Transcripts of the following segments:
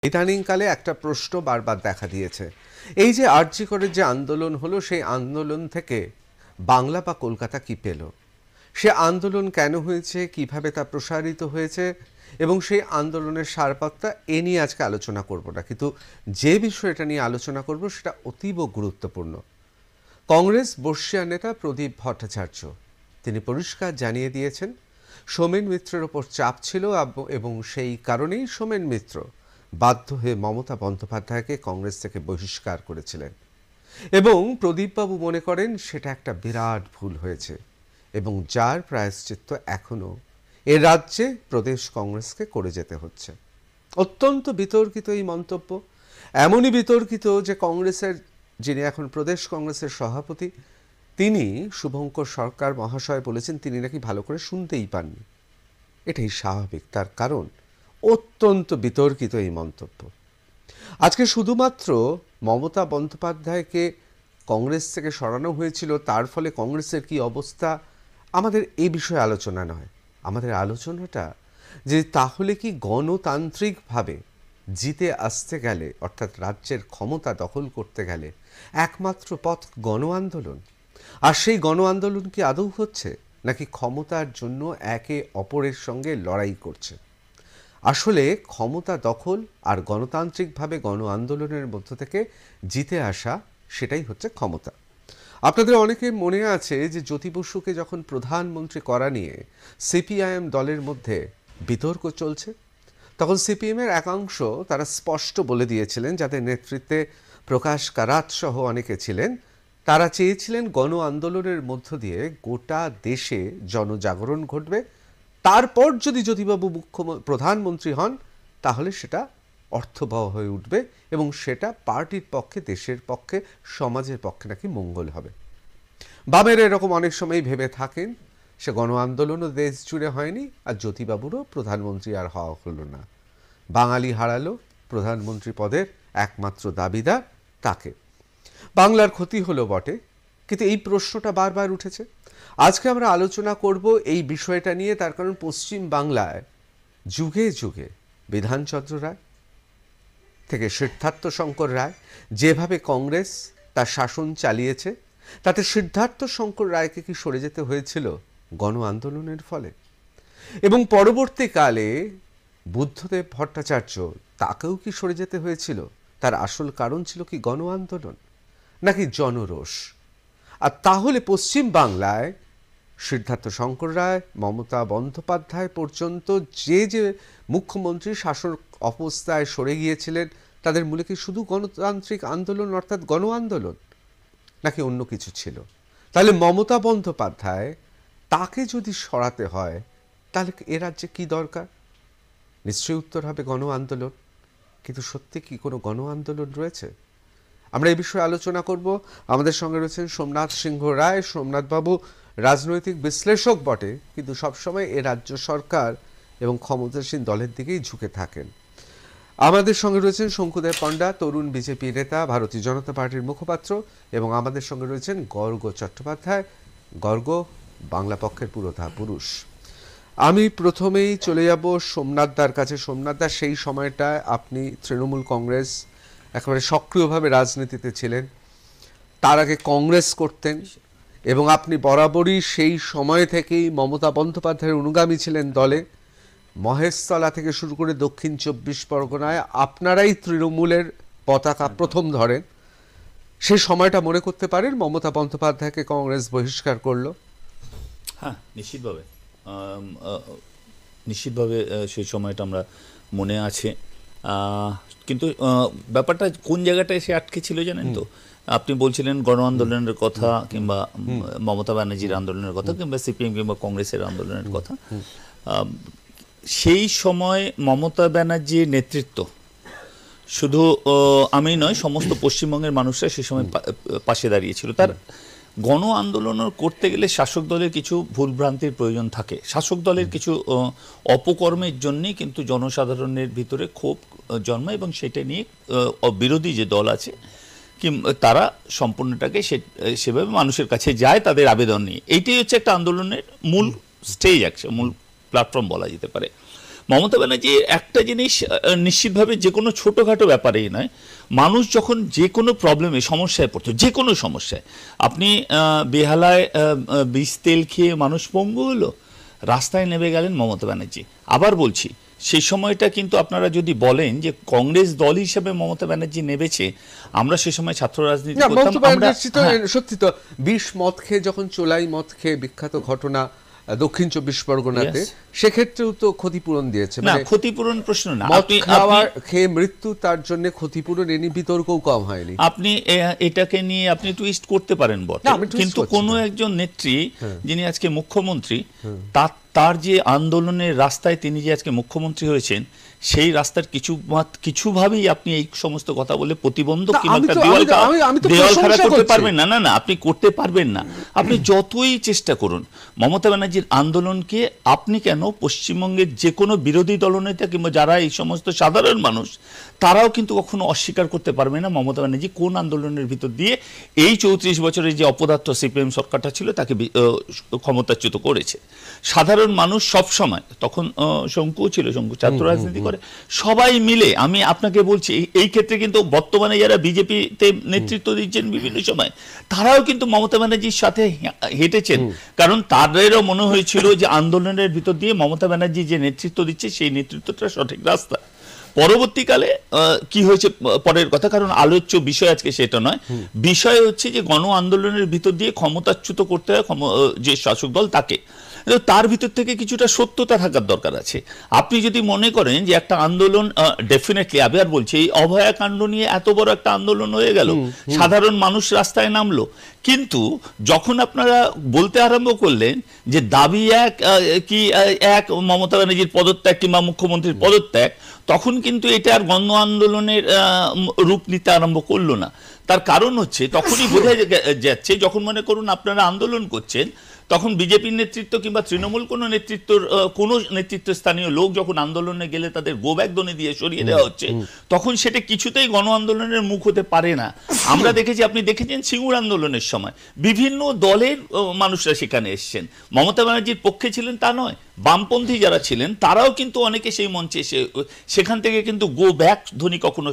ইদানিংকালে একটা প্রশ্ন বারবার দেখা দিয়েছে। এই যে আরজি করের যে আন্দোলন হলো, সেই আন্দোলন থেকে বাংলা বা কলকাতা কি পেল? সে আন্দোলন কেন হয়েছে, কিভাবে তা প্রসারিত হয়েছে এবং সেই আন্দোলনের সারপাত্তা এ নিয়ে আজকে আলোচনা করব না, কিন্তু যে বিষয়টা নিয়ে আলোচনা করব সেটা অতীব গুরুত্বপূর্ণ। কংগ্রেস বর্ষীয় নেতা প্রদীপ ভট্টাচার্য তিনি পরিষ্কার জানিয়ে দিয়েছেন সোমেন মিত্রের ওপর চাপ ছিল এবং সেই কারণেই সোমেন মিত্র বাধ্য হয়ে মমতা বন্দ্যোপাধ্যায়কে কংগ্রেস থেকে বহিষ্কার করেছিলেন এবং প্রদীপবাবু মনে করেন সেটা একটা বিরাট ভুল হয়েছে এবং যার প্রায়শ্চিত্ত এখনও এ রাজ্যে প্রদেশ কংগ্রেসকে করে যেতে হচ্ছে। অত্যন্ত বিতর্কিত এই মন্তব্য, এমনই বিতর্কিত যে কংগ্রেসের যিনি এখন প্রদেশ কংগ্রেসের সভাপতি তিনি শুভঙ্কর সরকার মহাশয় বলেছেন তিনি নাকি ভালো করে শুনতেই পাননি। এটাই স্বাভাবিক, তার কারণ অত্যন্ত বিতর্কিত এই মন্তব্য। আজকে শুধুমাত্র মমতা বন্দ্যোপাধ্যায়কে কংগ্রেস থেকে সরানো হয়েছিল, তার ফলে কংগ্রেসের কি অবস্থা, আমাদের এই বিষয়ে আলোচনা নয়। আমাদের আলোচনাটা যে তাহলে কি গণতান্ত্রিকভাবে জিতে আসতে গেলে, অর্থাৎ রাজ্যের ক্ষমতা দখল করতে গেলে একমাত্র পথ গণ আন্দোলন, আর সেই গণ আন্দোলন কি আদৌ হচ্ছে নাকি ক্ষমতার জন্য একে অপরের সঙ্গে লড়াই করছে? আসলে ক্ষমতা দখল আর গণতান্ত্রিকভাবে গণ আন্দোলনের মধ্য থেকে জিতে আসা, সেটাই হচ্ছে ক্ষমতা। আপনাদের অনেকে মনে আছে যে জ্যোতি বসুকে যখন প্রধানমন্ত্রী করা নিয়ে সিপিআইএম দলের মধ্যে বিতর্ক চলছে, তখন সিপিএমের একাংশ তারা স্পষ্ট বলে দিয়েছিলেন, যাদের নেতৃত্বে প্রকাশ কারাত সহ অনেকে ছিলেন, তারা চেয়েছিলেন গণ আন্দোলনের মধ্য দিয়ে গোটা দেশে জনজাগরণ ঘটবে, তারপর যদি জ্যোতিবাবু প্রধানমন্ত্রী হন তাহলে সেটা অর্থবহ হয়ে উঠবে এবং সেটা পার্টির পক্ষে, দেশের পক্ষে, সমাজের পক্ষে নাকি মঙ্গল হবে। বামের এরকম অনেক সময় ভেবে থাকেন, সে গণ আন্দোলনও দেশ জুড়ে হয়নি আর জ্যোতিবাবুরও প্রধানমন্ত্রী আর হওয়া হলো না। বাঙালি হারালো প্রধানমন্ত্রী পদের একমাত্র দাবিদার তাকে। বাংলার ক্ষতি হলো বটে, কিন্তু এই প্রশ্নটা বারবার উঠেছে। আজকে আমরা আলোচনা করব এই বিষয়টা নিয়ে, তার কারণ পশ্চিম বাংলায় যুগে যুগে বিধানচন্দ্র রায় থেকে সিদ্ধার্থ শঙ্কর রায় যেভাবে কংগ্রেস তার শাসন চালিয়েছে, তাতে সিদ্ধার্থ শঙ্কর রায়কে কি সরে যেতে হয়েছিল গণ আন্দোলনের ফলে? এবং পরবর্তীকালে বুদ্ধদেব ভট্টাচার্য, তাকেও কি সরে যেতে হয়েছিল? তার আসল কারণ ছিল কি গণ আন্দোলন নাকি জনরোষ? আর তাহলে পশ্চিম বাংলায় সিদ্ধার্থ শঙ্কর রায়, মমতা বন্দ্যোপাধ্যায় পর্যন্ত যে যে মুখ্যমন্ত্রী শাসক অবস্থায় সরে গিয়েছিলেন, তাদের মূলে কি শুধু গণতান্ত্রিক আন্দোলন অর্থাৎ গণ আন্দোলন নাকি অন্য কিছু ছিল? তাহলে মমতা বন্দ্যোপাধ্যায় তাকে যদি সরাতে হয় তাহলে এ রাজ্যে কি দরকার? নিশ্চয়ই উত্তর হবে গণ আন্দোলন। কিন্তু সত্যি কি কোনো গণ আন্দোলন রয়েছে? আমরা এই বিষয়ে আলোচনা করব। আমাদের সঙ্গে রয়েছেন সোমনাথ সিংহ রায়। সোমনাথবাবু রাজনৈতিক বিশ্লেষক বটে, কিন্তু সবসময় এ রাজ্য সরকার এবং ক্ষমতাসীন দলের দিকেই ঝুঁকে থাকেন। আমাদের সঙ্গে রয়েছেন শঙ্কুদেব পণ্ডা, তরুণ বিজেপি নেতা, ভারতীয় জনতা পার্টির মুখপাত্র, এবং আমাদের সঙ্গে রয়েছেন গর্গ চট্টোপাধ্যায়, গর্গ বাংলা পক্ষের পুরোধা পুরুষ। আমি প্রথমেই চলে যাব সোমনাথদার কাছে। সোমনাথদা, সেই সময়টায় আপনি তৃণমূল কংগ্রেস একেবারে সক্রিয়ভাবে রাজনীতিতে ছিলেন, তার আগে কংগ্রেস করতেন এবং আপনি বরাবরই সেই সময় থেকেই মমতা বন্দ্যোপাধ্যায়ের অনুগামী ছিলেন দলে। মহেশতলা থেকে শুরু করে দক্ষিণ 24 পরগনায় আপনারাই তৃণমূলের পতাকা প্রথম ধরেন। সেই সময়টা মনে করতে পারেন মমতা বন্দ্যোপাধ্যায়কে কংগ্রেস বহিষ্কার করলো? হ্যাঁ, নিশ্চিতভাবে সেই সময়টা আমরা মনে আছে। কিন্তু ব্যাপারটা কোন জায়গাটা এসে আটকে ছিল জানেন তো? আপনি বলছিলেন গণ আন্দোলনের কথা, কিংবা মমতা ব্যানার্জির আন্দোলনের কথা, কিংবা সিপিএম কিংবা কংগ্রেসের আন্দোলনের কথা। সেই সময় মমতা ব্যানার্জির নেতৃত্ব, শুধু আমি নয়, সমস্ত পশ্চিমবঙ্গের মানুষরা সেই সময় পাশে দাঁড়িয়েছিল। তার গণ আন্দোলন করতে গেলে শাসক দলের কিছু ভুলভ্রান্তির প্রয়োজন থাকে, শাসক দলের কিছু অপকর্মের জন্যই কিন্তু জনসাধারণের ভিতরে ক্ষোভ জন্মায়, এবং সেটা নিয়ে বিরোধী যে দল আছে তারা সম্পূর্ণটাকে সেভাবে মানুষের কাছে যায় তাদের আবেদন নিয়ে। এইটাই হচ্ছে একটা আন্দোলনের মূল স্টেজ, মূল প্ল্যাটফর্ম বলা যেতে পারে। মমতা ব্যানার্জি একটা জিনিস নিশ্চিতভাবে যে কোনো ছোটোখাটো ব্যাপারেই নয়, মানুষ যখন যে কোনো প্রবলেমে সমস্যায় পড়তো, যে কোনো সমস্যায়, আপনি বেহালায় বিষ তেল খেয়ে মানুষ পঙ্গু হলো, রাস্তায় নেমে গেলেন মমতা ব্যানার্জি। আবার বলছি, সেই সময়টা কিন্তু আপনারা যদি বলেন যে কংগ্রেস দল হিসেবে মমতা ব্যানার্জি নেমেছে, আমরা সে সময় ছাত্র রাজনীতি করতাম। সত্যি তো, বিষ মদ খেয়ে যখন চোলাই মদ খেয়ে বিখ্যাত ঘটনা দক্ষিণ 24 পরগনাতে, সেক্ষেত্রেও তো ক্ষতিপূরণ দিয়েছে। না, ক্ষতিপূরণ প্রশ্ন না, আপনি খেয়ে মৃত্যু, তার জন্য ক্ষতিপূরণ এনে বিতর্কও কম হয়নি। আপনি এটাকে নিয়ে আপনি টুইস্ট করতে পারেন বটে, কিন্তু কোনো একজন নেত্রী যিনি আজকে মুখ্যমন্ত্রী, তার যে আন্দোলনের রাস্তায় তিনি যে আজকে মুখ্যমন্ত্রী হয়েছেন, সেই রাস্তার কিছুভাবেই আপনি এই সমস্ত কথা বলে প্রতিবন্ধক কিংবা দেওয়াল খাড়া করতে পারবেন না। না না, আপনি করতে পারবেন না। আপনি যতই চেষ্টা করুন, মমতা ব্যানার্জির আন্দোলনকে আপনি কেন পশ্চিমবঙ্গের যে কোনো বিরোধী দলনেতা কিংবা যারা এই সমস্ত সাধারণ মানুষ, তারাও কিন্তু কখনো অস্বীকার করতে পারবে না মমতা ব্যানার্জি কোন আন্দোলনের ভিতর দিয়ে এই 34 বছরের যে অপদার্থ সিপিএম সরকারটা ছিল তাকে ক্ষমতাচ্যুত করেছে। সাধারণ মানুষ সব সময়, তখন শঙ্কু ছিল, শঙ্কু ছাত্র রাজনীতি করে, সবাই মিলে, আমি আপনাকে বলছি এই ক্ষেত্রে কিন্তু বর্তমানে যারা বিজেপিতে নেতৃত্ব দিচ্ছেন বিভিন্ন সময়, তারাও কিন্তু মমতা ব্যানার্জির সাথে হেঁটেছেন, কারণ তাদেরও মনে হয়েছিল যে আন্দোলনের ভিতর দিয়ে মমতা ব্যানার্জি যে নেতৃত্ব দিচ্ছে সেই নেতৃত্বটা সঠিক রাস্তা। পরবর্তীকালে কি হয়েছে পরের কথা, কারণ আলোচ্য বিষয় আজকে সেটা নয়। বিষয় হচ্ছে যে গণ আন্দোলনের ভিতর দিয়ে ক্ষমতাচ্যুত করতে হয় যে শাসক দল তাকে, তার ভিতর থেকে কিছুটা সত্যতা থাকার দরকার আছে। আপনি যদি মনে করেন যে একটা আন্দোলন, ডেফিনেটলি আবার বলছি, এই অভয়া কাণ্ড নিয়ে এত বড় একটা আন্দোলন হয়ে গেল, সাধারণ মানুষ রাস্তায় নামলো, কিন্তু যখন আপনারা বলতে আরম্ভ করলেন যে দাবি এক মমতা ব্যানার্জির পদত্যাগ কিংবা মুখ্যমন্ত্রীর পদত্যাগ, তখন কিন্তু এটা আর গণ আন্দোলনের রূপ নিতে আরম্ভ করলো না। তার কারণ হচ্ছে তখনই বোঝা যাচ্ছে, যখন মনে করুন আপনারা আন্দোলন করছেন, তখন বিজেপির নেতৃত্ব কিংবা তৃণমূল কোনো নেতৃত্বস্থানীয় লোক যখন আন্দোলনে গেলে তাদের গো ব্যাগ দনে দিয়ে সরিয়ে দেওয়া হচ্ছে, তখন সেটা কিছুতেই গণ আন্দোলনের মুখ হতে পারে না। আমরা দেখেছি, আপনি দেখেছেন সিঙ্গুর আন্দোলনের সময় বিভিন্ন দলের মানুষরা সেখানে এসেছেন, মমতা ব্যানার্জির পক্ষে ছিলেন তা নয়, বামপন্থী যারা ছিলেন তারাও কিন্তু অনেকে সেই মঞ্চে এসে, সেখান থেকে কিন্তু গো ব্যাক ধ্বনি কখনো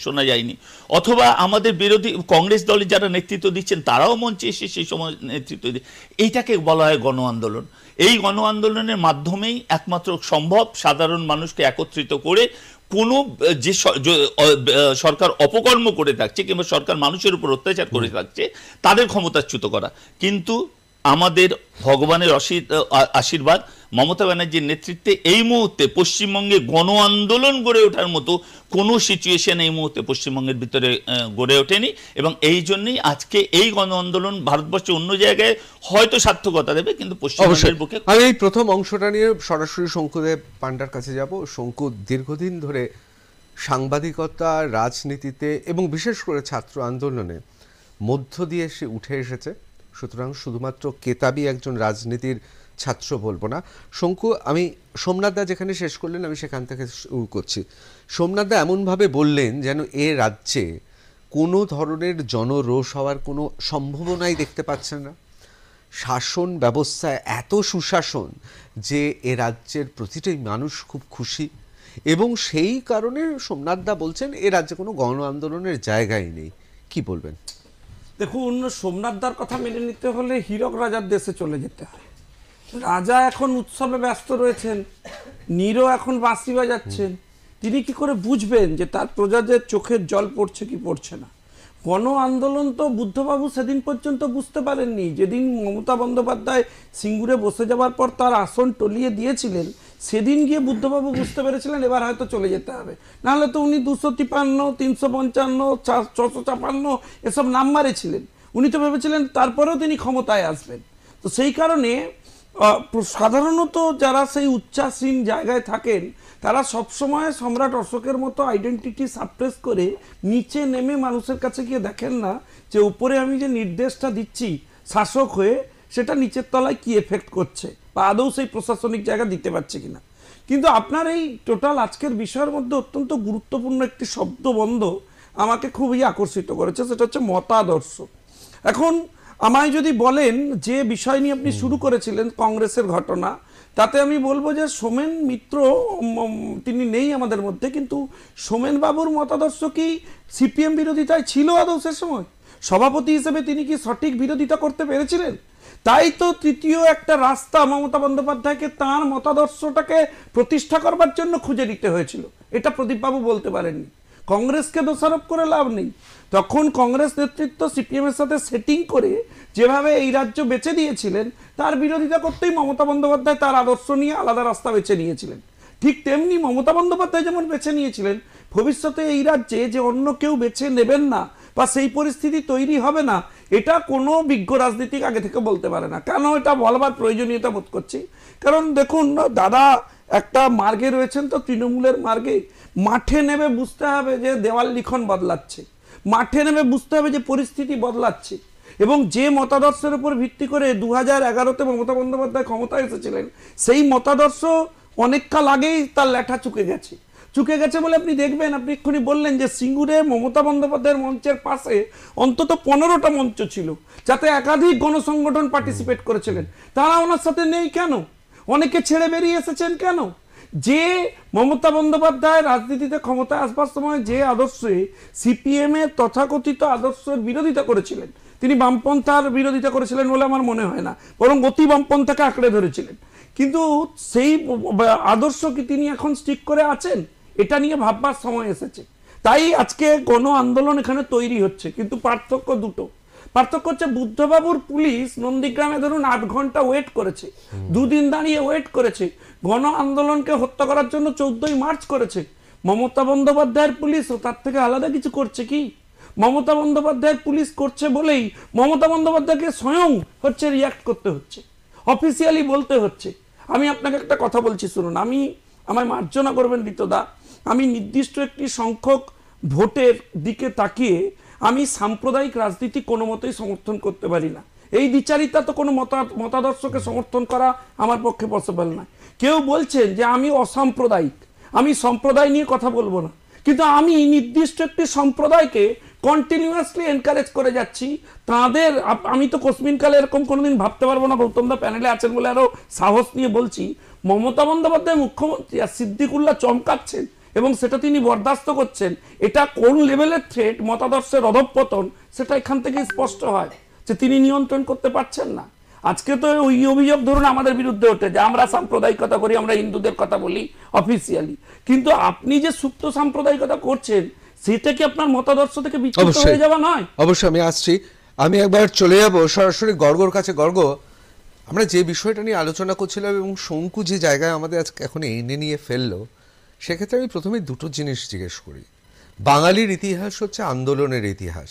শোনা যায়নি। অথবা আমাদের বিরোধী কংগ্রেস দলের যারা নেতৃত্ব দিচ্ছেন তারাও মঞ্চে এসে সেই সময় নেতৃত্ব দিয়ে, এইটাকে বলা হয় গণ আন্দোলন। এই গণ আন্দোলনের মাধ্যমেই একমাত্র সম্ভব সাধারণ মানুষকে একত্রিত করে কোনো যে সরকার অপকর্ম করে থাকছে কিংবা সরকার মানুষের উপর অত্যাচার করে থাকছে তাদের ক্ষমতাচ্যুত করা। কিন্তু আমাদের ভগবানের আশীর্বাদ, মমতা ব্যানার্জির নেতৃত্বে এই মুহূর্তে পশ্চিমবঙ্গে গণ আন্দোলন গড়ে ওঠার মতো কোনো সিচুয়েশন এই মুহূর্তে পশ্চিমবঙ্গের ভিতরে গড়ে ওঠেনি, এবং এই জন্যই আজকে এই গণ আন্দোলন ভারতবর্ষে অন্য জায়গায় হয়তো সার্থকতা দেবে, কিন্তু পশ্চিমবঙ্গের বুকে। আমি এই প্রথম অংশটা নিয়ে সরাসরি শঙ্কুদেব পান্ডার কাছে যাব। শঙ্কু দীর্ঘদিন ধরে সাংবাদিকতা, রাজনীতিতে এবং বিশেষ করে ছাত্র আন্দোলনে মধ্য দিয়ে সে উঠে এসেছে, সুতরাং শুধুমাত্র কেতাবি একজন রাজনীতির ছাত্র বলবো না। শঙ্কু, আমি সোমনাথদা যেখানে শেষ করলেন আমি সেখান থেকে শুরু করছি। সোমনাথদা এমনভাবে বললেন যেন এ রাজ্যে কোনো ধরনের জনরোষ হওয়ার কোনো সম্ভাবনাই দেখতে পাচ্ছেন না। শাসন ব্যবস্থায় এত সুশাসন যে এ রাজ্যের প্রতিটি মানুষ খুব খুশি, এবং সেই কারণে সোমনাথদা বলছেন এ রাজ্যে কোনো গণ আন্দোলনের জায়গাই নেই। কি বলবেন? দেখুন, সোমনাথদার কথা মেনে নিতে হলে হীরক রাজার দেশে চলে যেতে হয়। রাজা এখন উৎসবে ব্যস্ত রয়েছেন, নীরও এখন বাঁশি বাজাচ্ছেন, তিনি কি করে বুঝবেন যে তার প্রজাদের চোখের জল পড়ছে কি পড়ছে না? গণ আন্দোলন তো বুদ্ধবাবু সেদিন পর্যন্ত বুঝতে পারেননি, যেদিন মমতা বন্দ্যোপাধ্যায় সিঙ্গুরে বসে যাওয়ার পর তার আসন টলিয়ে দিয়েছিলেন, সেদিন গিয়ে বুদ্ধবাবু বুঝতে পেরেছিলেন এবার হয়তো চলে যেতে হবে। নাহলে তো উনি 253, 355, 656 এসব নাম্বারে ছিলেন। উনি তো ভেবেছিলেন তারপরেও তিনি ক্ষমতায় আসবেন। তো সেই কারণে সাধারণত যারা সেই উচ্চাসীন জায়গায় থাকেন তারা সবসময় সম্রাট অশোকের মতো আইডেন্টিটি সাপ্রেস করে নিচে নেমে মানুষের কাছে গিয়ে দেখেন না যে উপরে আমি যে নির্দেশটা দিচ্ছি শাসক হয়ে সেটা নিচের তলায় কি এফেক্ট করছে বা আদৌ সেই প্রশাসনিক জায়গা দিতে পারছে কিনা। কিন্তু আপনার এই টোটাল আজকের বিষয়ের মধ্যে অত্যন্ত গুরুত্বপূর্ণ একটি শব্দবন্ধ আমাকে খুবই আকর্ষিত করেছে, সেটা হচ্ছে মতাদর্শ। এখন আমায় যদি বলেন যে বিষয় নিয়ে আপনি শুরু করেছিলেন কংগ্রেসের ঘটনা, তাতে আমি বলবো যে সোমেন মিত্র তিনি নেই আমাদের মধ্যে, কিন্তু সোমেন বাবুর মতাদর্শ কি সিপিএম বিরোধিতায় ছিল আদৌ সে সময়? সভাপতি হিসেবে তিনি কি সঠিক বিরোধিতা করতে পেরেছিলেন? তাই তো তৃতীয় একটা রাস্তা মমতা বন্দ্যোপাধ্যায়কে তাঁর মতাদর্শটাকে প্রতিষ্ঠা করবার জন্য খুঁজে নিতে হয়েছিল। এটা প্রদীপবাবু বলতে পারেননি। কংগ্রেসকে দোষারোপ করে লাভ নেই। তখন কংগ্রেস নেতৃত্ব সিপিএম এর সাথে সেটিং করে যেভাবে এই রাজ্য বেছে দিয়েছিলেন, তার বিরোধিতা করতেই মমতা বন্দ্যোপাধ্যায় তার আদর্শ নিয়ে আলাদা রাস্তা বেছে নিয়েছিলেন। ঠিক তেমনি মমতা বন্দ্যোপাধ্যায় যেমন বেছে নিয়েছিলেন ভবিষ্যতে এই রাজ্যে যে অন্য কেউ বেছে নেবেন না বা সেই পরিস্থিতি তৈরি হবে না, এটা কোনো বিজ্ঞ রাজনীতিক আগে থেকে বলতে পারে না। কেন এটা বলবার প্রয়োজনীয়তা বোধ করছি? কারণ দেখুন, দাদা একটা মার্গে রয়েছেন, তো তৃণমূলের মার্গে মাঠে নেমে বুঝতে হবে যে দেওয়াল লিখন বদলাচ্ছে, মাঠে নেমে বুঝতে হবে যে পরিস্থিতি বদলাচ্ছে। এবং যে মতাদর্শের উপর ভিত্তি করে 2011-তে মমতা বন্দ্যোপাধ্যায় ক্ষমতায় এসেছিলেন, সেই মতাদর্শ অনেককাল আগেই তার ল্যাঠা চুকে গেছে বলে আপনি দেখবেন, আপনি এক্ষুনি বললেন যে সিঙ্গুরে মমতা বন্দ্যোপাধ্যায়ের মঞ্চের পাশে অন্তত 15টা মঞ্চ ছিল, যাতে একাধিক গণসংগঠন পার্টিসিপেট করেছিলেন। তারা ওনার সাথে নেই কেন? অনেকে ছেড়ে বেরিয়ে এসেছেন কেন? যে মমতা বন্দ্যোপাধ্যায় রাজনীতিতে ক্ষমতায় আসবার সময় যে আদর্শে সিপিএম এর তথাকথিত আদর্শের বিরোধিতা করেছিলেন, তিনি বামপন্থার বিরোধিতা করেছিলেন বলে আমার মনে হয় না, বরং অতি বামপন্থাকে আঁকড়ে ধরেছিলেন। কিন্তু সেই আদর্শ কি তিনি এখন স্টিক করে আছেন? এটা নিয়ে ভাববার সময় এসেছে। তাই আজকে গণ আন্দোলন এখানে তৈরি হচ্ছে, কিন্তু পার্থক্য দুটো। পার্থক্য হচ্ছে বুদ্ধবাবুর পুলিশ নন্দীগ্রামে ধরুন 8 ঘন্টা ওয়েট করেছে, 2 দিন দাঁড়িয়ে ওয়েট করেছে, গণ আন্দোলনকে হত্যা করার জন্য 14ই মার্চ করেছে। মমতা বন্দ্যোপাধ্যায়ের পুলিশও তার থেকে আলাদা কিছু করছে কি? মমতা বন্দ্যোপাধ্যায়ের পুলিশ করছে বলেই মমতা বন্দ্যোপাধ্যায়কে স্বয়ং হচ্ছে রিয়াক্ট করতে হচ্ছে, অফিসিয়ালি বলতে হচ্ছে। আমি আপনাকে একটা কথা বলছি, শুনুন, আমায় মার্জনা করবেন ঋতদা, আমি নির্দিষ্ট একটি সংখ্যক ভোটের দিকে তাকিয়ে আমি সাম্প্রদায়িক রাজনীতি কোনো মতেই সমর্থন করতে পারি না। এই দ্বিচারিতা তো কোনো মতাদর্শকে সমর্থন করা আমার পক্ষে পসিবল নয়। কেউ বলছেন যে আমি অসাম্প্রদায়িক, আমি সম্প্রদায় নিয়ে কথা বলবো না, কিন্তু আমি নির্দিষ্ট একটি সম্প্রদায়কে কন্টিনিউয়াসলি এনকারেজ করে যাচ্ছি। তাদের আমি তো কোসমিনকালে এরকম কোনোদিন ভাবতে পারবো না, গৌতমদা প্যানেলে আছেন বলে আরো সাহস নিয়ে বলছি, মমতা বন্দ্যোপাধ্যায় মুখ্যমন্ত্রী আর সিদ্দিকুল্লাহ চমকাচ্ছেন এবং সেটা তিনি বরদাস্ত করছেন। এটা কোন লেভেলের থ্রেট, মতাদর্শের অধঃপতন, সেটা এখান থেকে স্পষ্ট হয় যে তিনি নিয়ন্ত্রণ করতে পারছেন না। আজকে তো ওই অভিযোগ ধরুন আমাদের বিরুদ্ধে ওঠে যে আমরা সাম্প্রদায়িকতা করি, আমরা হিন্দুদের কথা বলি অফিসিয়ালি, কিন্তু আপনি যে সুপ্ত সাম্প্রদায়িকতা করছেন সেটা কি আপনার মতাদর্শ থেকে বিচ্যুত হয়ে যাওয়া নয়? অবশ্যই আমি আসছি, আমি একবার চলে যাব সরাসরি গর্গর কাছে। গর্গ, আমরা যে বিষয়টা নিয়ে আলোচনা করছিলাম এবং শঙ্কু যে জায়গায় আমাদের আজকে এখন এনে নিয়ে ফেললো, সেক্ষেত্রে আমি প্রথমে দুটো জিনিস জিজ্ঞেস করি। বাঙালির ইতিহাস হচ্ছে আন্দোলনের ইতিহাস।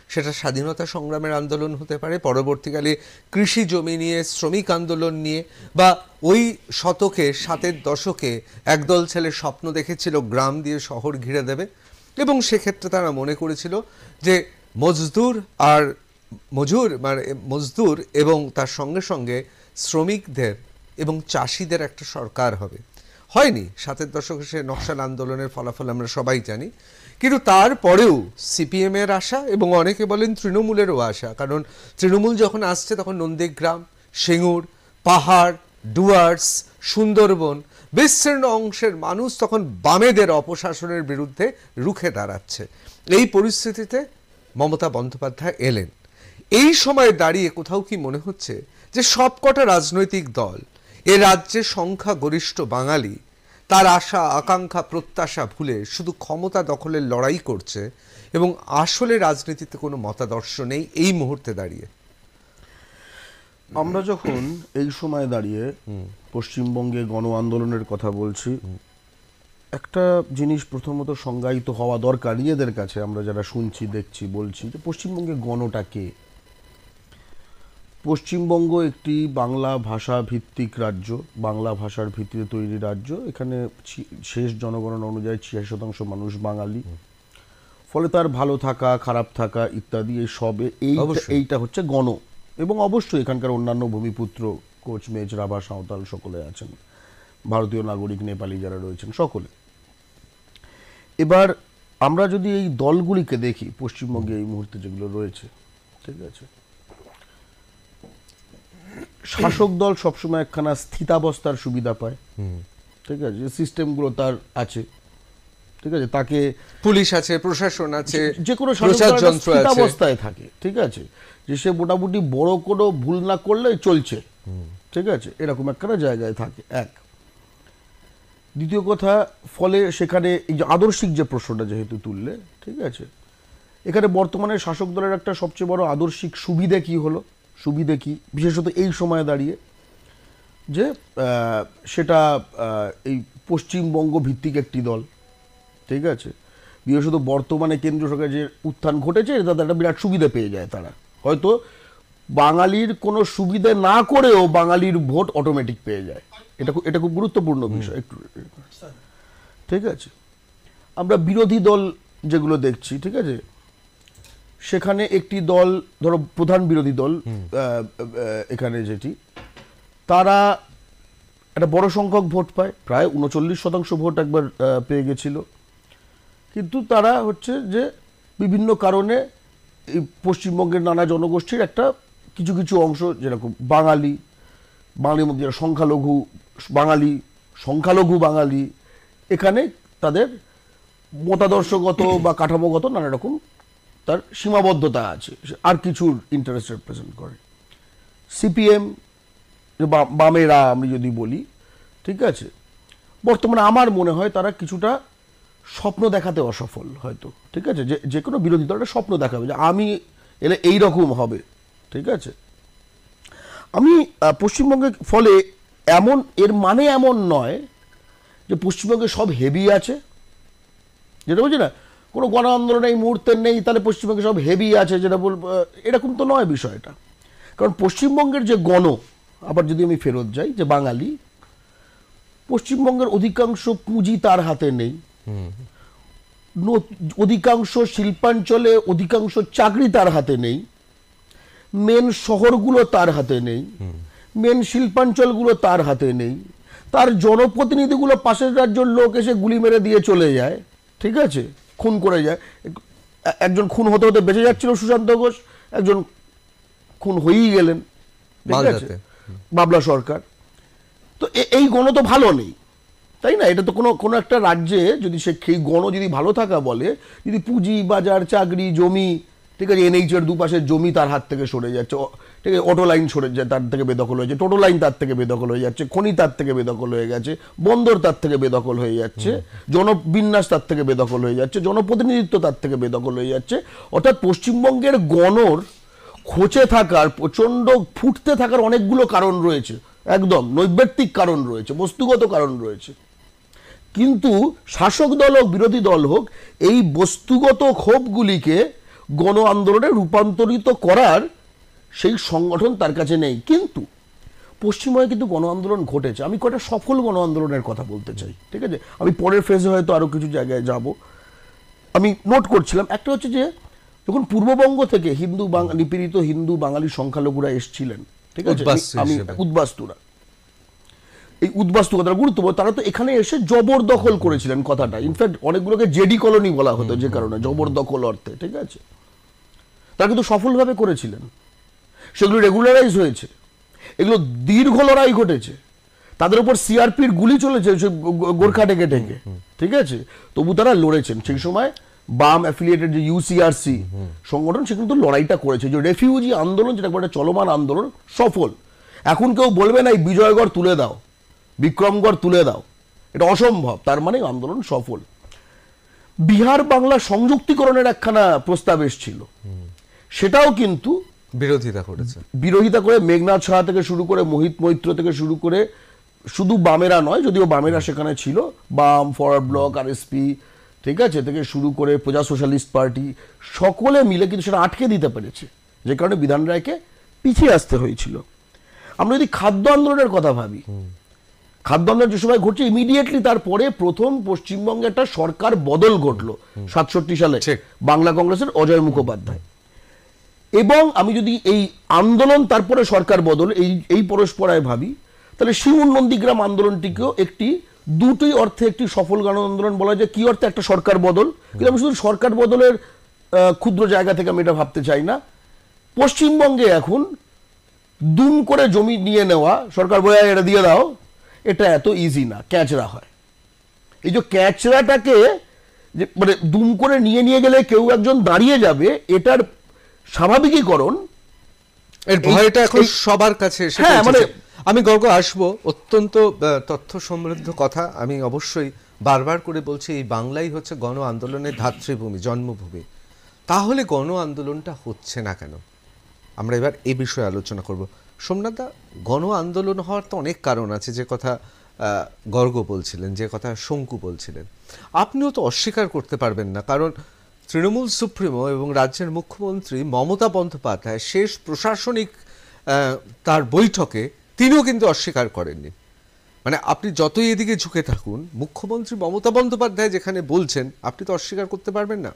সেটা স্বাধীনতা সংগ্রামের আন্দোলন হতে পারে, পরবর্তীকালে কৃষি জমি নিয়ে শ্রমিক আন্দোলন নিয়ে, বা ওই শতকে 7-এর দশকে একদল ছেলে স্বপ্ন দেখেছিল গ্রাম দিয়ে শহর ঘিরে দেবে, এবং সেক্ষেত্রে তারা মনে করেছিল যে মজদুর এবং তার সঙ্গে সঙ্গে শ্রমিকদের এবং চাষিদের একটা সরকার হবে। হয়নি। 7-এর দশকে সে নকশাল আন্দোলনের ফলাফল আমরা সবাই জানি। কিন্তু তারপরেও সিপিএমের আশা, এবং অনেকে বলেন তৃণমূলেরও আশা, কারণ তৃণমূল যখন আসছে তখন নন্দীগ্রাম, সিঙ্গুর, পাহাড়, ডুয়ার্স, সুন্দরবন বিস্তীর্ণ অংশের মানুষ তখন বামেদের অপশাসনের বিরুদ্ধে রুখে দাঁড়াচ্ছে। এই পরিস্থিতিতে মমতা বন্দ্যোপাধ্যায় এলেন। এই সময় দাঁড়িয়ে কোথাও কি মনে হচ্ছে যে সবকটা রাজনৈতিক দল, এ রাজ্যে সংখ্যাগরিষ্ঠ বাঙালি, তার আশা আকাঙ্ক্ষা প্রত্যাশা ভুলে শুধু ক্ষমতা দখলের লড়াই করছে এবং আসলে রাজনীতিতে কোনো মতাদর্শ নেই এই মুহূর্তে দাঁড়িয়ে? আমরা যখন এই সময় দাঁড়িয়ে পশ্চিমবঙ্গে গণ আন্দোলনের কথা বলছি, একটা জিনিস প্রথমত সংজ্ঞায়িত হওয়া দরকার নিজেদের কাছে। আমরা যারা শুনছি, দেখছি, বলছি যে পশ্চিমবঙ্গে গণটা কে? পশ্চিমবঙ্গ একটি বাংলা ভাষা ভিত্তিক রাজ্য, বাংলা ভাষার ভিত্তিতে তৈরি রাজ্য। এখানে শেষ জনগণনা অনুযায়ী 86% মানুষ বাঙালি। ফলে তার ভালো থাকা, খারাপ থাকা ইত্যাদি এই সবে এইটা হচ্ছে গণ। এবং অবশ্যই এখানকার অন্যান্য ভূমিপুত্র, কোচ, মেচ, রাভা, সাঁওতাল সকলে আছেন, ভারতীয় নাগরিক, নেপালি যারা রয়েছেন সকলে। এবার আমরা যদি এই দলগুলিকে দেখি পশ্চিমবঙ্গে এই মুহূর্তে যেগুলো রয়েছে, ঠিক আছে, শাসক দল সবসময় একখানা স্থিতাবস্থার সুবিধা পায়, ঠিক আছে, যে সিস্টেমগুলো তার আছে, ঠিক আছে, তাকে পুলিশ আছে, প্রশাসন আছে, যে কোনো প্রচার যন্ত্র আছে, স্থিতাবস্থায় থাকে, ঠিক আছে, যে সে মোটামুটি বড় কোনো ভুল না করলে চলছে, ঠিক আছে, এরকম একটা জায়গায় থাকে। এক, দ্বিতীয় কথা, ফলে সেখানে এই যে আদর্শিক যে প্রশ্নটা যেহেতু তুললে, ঠিক আছে, এখানে বর্তমানে শাসক দলের একটা সবচেয়ে বড় আদর্শিক সুবিধে কি হলো, সুবিধে কি বিশেষত এই সময়ে দাঁড়িয়ে, যে সেটা এই পশ্চিমবঙ্গ ভিত্তিক একটি দল, ঠিক আছে, বিশেষত বর্তমানে কেন্দ্রীয় সরকারের যে উত্থান ঘটেছে তাদের একটা বিরাট সুবিধা পেয়ে যায় তারা, হয়তো বাঙালির কোনো সুবিধা না করেও বাঙালির ভোট অটোমেটিক পেয়ে যায়, এটা খুব গুরুত্বপূর্ণ বিষয় একটু, ঠিক আছে। আমরা বিরোধী দল যেগুলো দেখছি, ঠিক আছে, সেখানে একটি দল, ধরো প্রধান বিরোধী দল এখানে যেটি, তারা একটা বড় সংখ্যক ভোট পায়, প্রায় 39% ভোট একবার পেয়ে গেছিল, কিন্তু তারা হচ্ছে যে বিভিন্ন কারণে এই পশ্চিমবঙ্গের নানা জনগোষ্ঠীর একটা কিছু কিছু অংশ, যেরকম বাঙালির মধ্যে সংখ্যালঘু বাঙালি, এখানে তাদের মতাদর্শগত বা কাঠামোগত নানা রকম তার সীমাবদ্ধতা আছে, আর কিছুর ইন্টারেস্ট রিপ্রেজেন্ট করে। সিপিএম, বামেরা আমি যদি বলি, ঠিক আছে, বর্তমানে আমার মনে হয় তারা কিছুটা স্বপ্ন দেখাতে অসফল হয়তো, ঠিক আছে, যে কোনো বিরোধী দল একটা স্বপ্ন দেখাবে যে আমি এলে এইরকম হবে, ঠিক আছে। আমি পশ্চিমবঙ্গে ফলে এর মানে এমন নয় যে পশ্চিমবঙ্গে সব হেভি আছে, যেটা বলছি না কোনো গণ আন্দোলন এই মুহূর্তে নেই তাহলে পশ্চিমবঙ্গে সব হেভি আছে, যেটা বলবো এরকম তো নয় বিষয়টা। কারণ পশ্চিমবঙ্গের যে আবার যদি আমি ফেরত যাই, যে বাঙালি, পশ্চিমবঙ্গের অধিকাংশ পুঁজি তার হাতে নেই, অধিকাংশ শিল্পাঞ্চলে অধিকাংশ চাকরি তার হাতে নেই, মেন শহরগুলো তার হাতে নেই, মেন শিল্পাঞ্চলগুলো তার হাতে নেই, তার জনপ্রতিনিধিগুলো পাশের রাজ্যের লোক এসে গুলি মেরে দিয়ে চলে যায়, ঠিক আছে, খুন করে যায়। একজন খুন হতে হতে বেঁচে যাচ্ছিল সুশান্ত ঘোষ, একজন খুন হয়েই গেলেন, ঠিক আছে, বাবলা সরকার। তো এই গণ তো ভালো নেই, তাই না? এটা তো কোনো একটা রাজ্যে যদি সেই গণ যদি ভালো থাকা বলে, যদি পুঁজি বাজার চাকরি জমি, ঠিক আছে, এনএইচের দুপাশের জমি তার হাত থেকে সরে যাচ্ছে, ঠিক আছে, অটো লাইন সরে যায় তার থেকে বেদখল হয়ে যাচ্ছে, টোটো লাইন তার থেকে বেদখল হয়ে যাচ্ছে, খনি তার থেকে বেদখল হয়ে গেছে, বন্দর তার থেকে বেদখল হয়ে যাচ্ছে, জনবিন্যাস তার থেকে বেদখল হয়ে যাচ্ছে, জনপ্রতিনিধিত্ব তার থেকে বেদখল হয়ে যাচ্ছে। অর্থাৎ পশ্চিমবঙ্গের গণর খোঁচে থাকার, প্রচণ্ড ফুটতে থাকার অনেকগুলো কারণ রয়েছে, একদম নৈর্ব্যক্তিক কারণ রয়েছে, বস্তুগত কারণ রয়েছে। কিন্তু শাসক দল হোক বিরোধী দল হোক, এই বস্তুগত ক্ষোভগুলিকে গণ আন্দোলনে রূপান্তরিত করার সেই সংগঠন তার কাছে নেই। কিন্তু পশ্চিমবঙ্গে কিন্তু গণ আন্দোলন ঘটেছে। আমি কয়েকটা সফল গণ আন্দোলনের কথা বলতে চাই, ঠিক আছে, আমি পরের ফেজে হয়তো আরো কিছু জায়গায় যাব। আমি নোট করছিলাম, একটা হচ্ছে যে যখন পূর্ববঙ্গ থেকে নিপীড়িত হিন্দু বাঙালি সংখ্যালঘুরা এসেছিলেন, ঠিক আছে, আমি উদ্বাস্তুরা, এই উদ্বাস্তু কথাটা গুরুত্বপূর্ণ, তারা তো এখানে এসে জবরদখল করেছিলেন কথাটা, ইনফ্যাক্ট অনেকগুলোকে জেডি কলোনি বলা হতো যে কারণে, জবরদখল অর্থে, ঠিক আছে, তারা কিন্তু সফলভাবে করেছিলেন, সেগুলো রেগুলারাইজ হয়েছে, এগুলো দীর্ঘ লড়াই ঘটেছে, তাদের উপর সিআরপির গুলি চলেছে গোর্খা ডেকে ডেকে, ঠিক আছে, তবু তারা লড়েছেন। সেই সময় বাম অ্যাফিলিয়েটেড যে ইউসিআরসি সংগঠন, সে কিন্তু লড়াইটা করেছে, যে রেফিউজি আন্দোলন যেটা একটা চলমান আন্দোলন, সফল। এখন কেউ বলবে না এই বিজয়গড় তুলে দাও, বিক্রমগড় তুলে দাও, এটা অসম্ভব, তার মানে আন্দোলন সফল। বিহার বাংলা সংযুক্তিকরণের একখানা প্রস্তাব এসেছিল, সেটাও কিন্তু বিরোধিতা করে মেঘনাথ সাহা থেকে শুরু করে মোহিত মৈত্র থেকে শুরু করে, শুধু বামেরা নয়, যদিও বামেরা সেখানে ছিল, বাম, ফরওয়ার্ড ব্লক, আরএসপি, ঠিক আছে, থেকে শুরু করে প্রজা সোশ্যালিস্ট পার্টি, সকলে মিলে কিন্তু সেটা আটকে দিতে পেরেছে, যে কারণে বিধান রায়কে পিছিয়ে আসতে হয়েছিল। আমরা যদি খাদ্য আন্দোলনের কথা ভাবি, খাদ্য আন্দোলন যে সময় ঘটছে, ইমিডিয়েটলি তারপরে প্রথম পশ্চিমবঙ্গে একটা সরকার বদল ঘটলো 67 সালে, বাংলা কংগ্রেসের অজয় মুখোপাধ্যায়। এবং আমি যদি এই আন্দোলন তারপরে সরকার বদল এই পরস্পরায় ভাবি, তাহলে শিমুর নন্দীগ্রাম আন্দোলনটিকেও দুটোই অর্থে একটি সফল গণ আন্দোলন বলা যায়। কি অর্থে? একটা সরকার বদল। কিন্তু আমি শুধু সরকার বদলের ক্ষুদ্র জায়গা থেকে আমি এটা ভাবতে চাই না। পশ্চিমবঙ্গে এখন দুম করে জমি নিয়ে নেওয়া, সরকার বলে এটা দিয়ে দাও, এটা এত ইজি না, ক্যাচরা হয়। এই যে ক্যাচরাটাকে যে মানে দুম করে নিয়ে গেলে কেউ একজন দাঁড়িয়ে যাবে, এটার স্বাভাবিকীকরণ এর ভয়টা এখন সবার কাছে এসে হ্যাঁ, পৌঁছেছে। মানে- আমি গর্গ আসবো, অত্যন্ত তথ্য সমৃদ্ধ কথা। আমি অবশ্যই বারবার করে বলছি, এই বাংলাই হচ্ছে গণ আন্দোলনের ধাত্রীভূমি, জন্মভূমি। তাহলে গণ আন্দোলনটা হচ্ছে না কেন? আমরা এবার এ বিষয়ে আলোচনা করব। সোমনাথদা, গণ আন্দোলন হওয়ার তো অনেক কারণ আছে, যে কথা গর্গ বলছিলেন, যে কথা শঙ্কু বলছিলেন। আপনিও তো অস্বীকার করতে পারবেন না, কারণ তৃণমূল সুপ্রিমো এবং রাজ্যের মুখ্যমন্ত্রী মমতা বন্দ্যোপাধ্যায় শেষ প্রশাসনিক তার বৈঠকে তিনিও কিন্তু অস্বীকার করেননি। মানে আপনি যতই এদিকে ঝুঁকে থাকুন, মুখ্যমন্ত্রী মমতা বন্দ্যোপাধ্যায় যেখানে বলছেন, আপনি তো অস্বীকার করতে পারবেন না।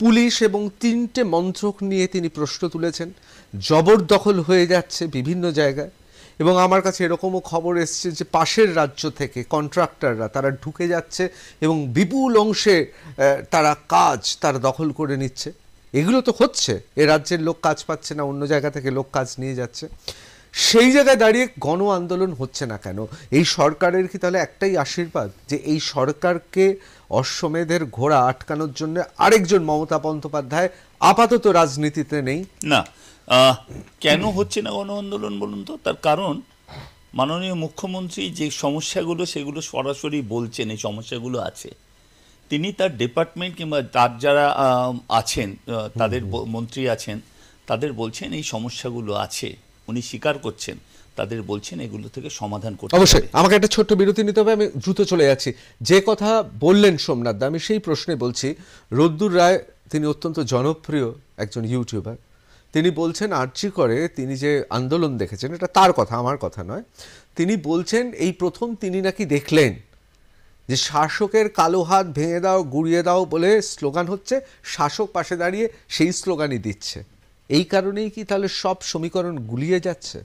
পুলিশ এবং 3টে মন্ত্রক নিয়ে তিনি প্রশ্ন তুলেছেন, জবরদখল হয়ে যাচ্ছে বিভিন্ন জায়গায়। এবং আমার কাছে এরকমও খবর এসছে যে পাশের রাজ্য থেকে কন্ট্রাক্টররা তারা ঢুকে যাচ্ছে এবং বিপুল অংশে তারা দখল করে নিচ্ছে। এগুলো তো হচ্ছে, এ রাজ্যের লোক কাজ পাচ্ছে না, অন্য জায়গা থেকে লোক কাজ নিয়ে যাচ্ছে। সেই জায়গায় দাঁড়িয়ে গণ আন্দোলন হচ্ছে না কেন? এই সরকারের কি তাহলে একটাই আশীর্বাদ, যে এই সরকারকে অশ্বমেধের ঘোড়া আটকানোর জন্য আরেকজন মমতা বন্দ্যোপাধ্যায় আপাতত রাজনীতিতে নেই? না, কেন হচ্ছে না গণ আন্দোলন বলুন তো? তার কারণ মাননীয় মুখ্যমন্ত্রী যে সমস্যাগুলো সেগুলো সরাসরি বলছেন, এই সমস্যাগুলো আছে। তিনি তার ডিপার্টমেন্ট কিংবা তার যারা আছেন, তাদের মন্ত্রী আছেন, তাদের বলছেন এই সমস্যাগুলো আছে, উনি স্বীকার করছেন, তাদের বলছেন এগুলো থেকে সমাধান করতে হবে। অবশ্যই আমাকে একটা ছোট্ট বিরতি নিতে হবে, আমি দ্রুত চলে যাচ্ছি। যে কথা বললেন সোমনাথ দা, আমি সেই প্রশ্নে বলছি। রোদ্দুর রায়, তিনি অত্যন্ত জনপ্রিয় একজন ইউটিউবার, তিনি বলছেন আরজি করে তিনি যে আন্দোলন দেখেছেন, এটা তার কথা, আমার কথা নয়। তিনি বলছেন এই প্রথম তিনি নাকি দেখলেন যে শাসকের কালো হাত ভেঙে দাও, গুড়িয়ে দাও বলে স্লোগান হচ্ছে, শাসক পাশে দাঁড়িয়ে সেই স্লোগানই দিচ্ছে। এই কারণেই কি তাহলে সব সমীকরণ গুলিয়ে যাচ্ছে?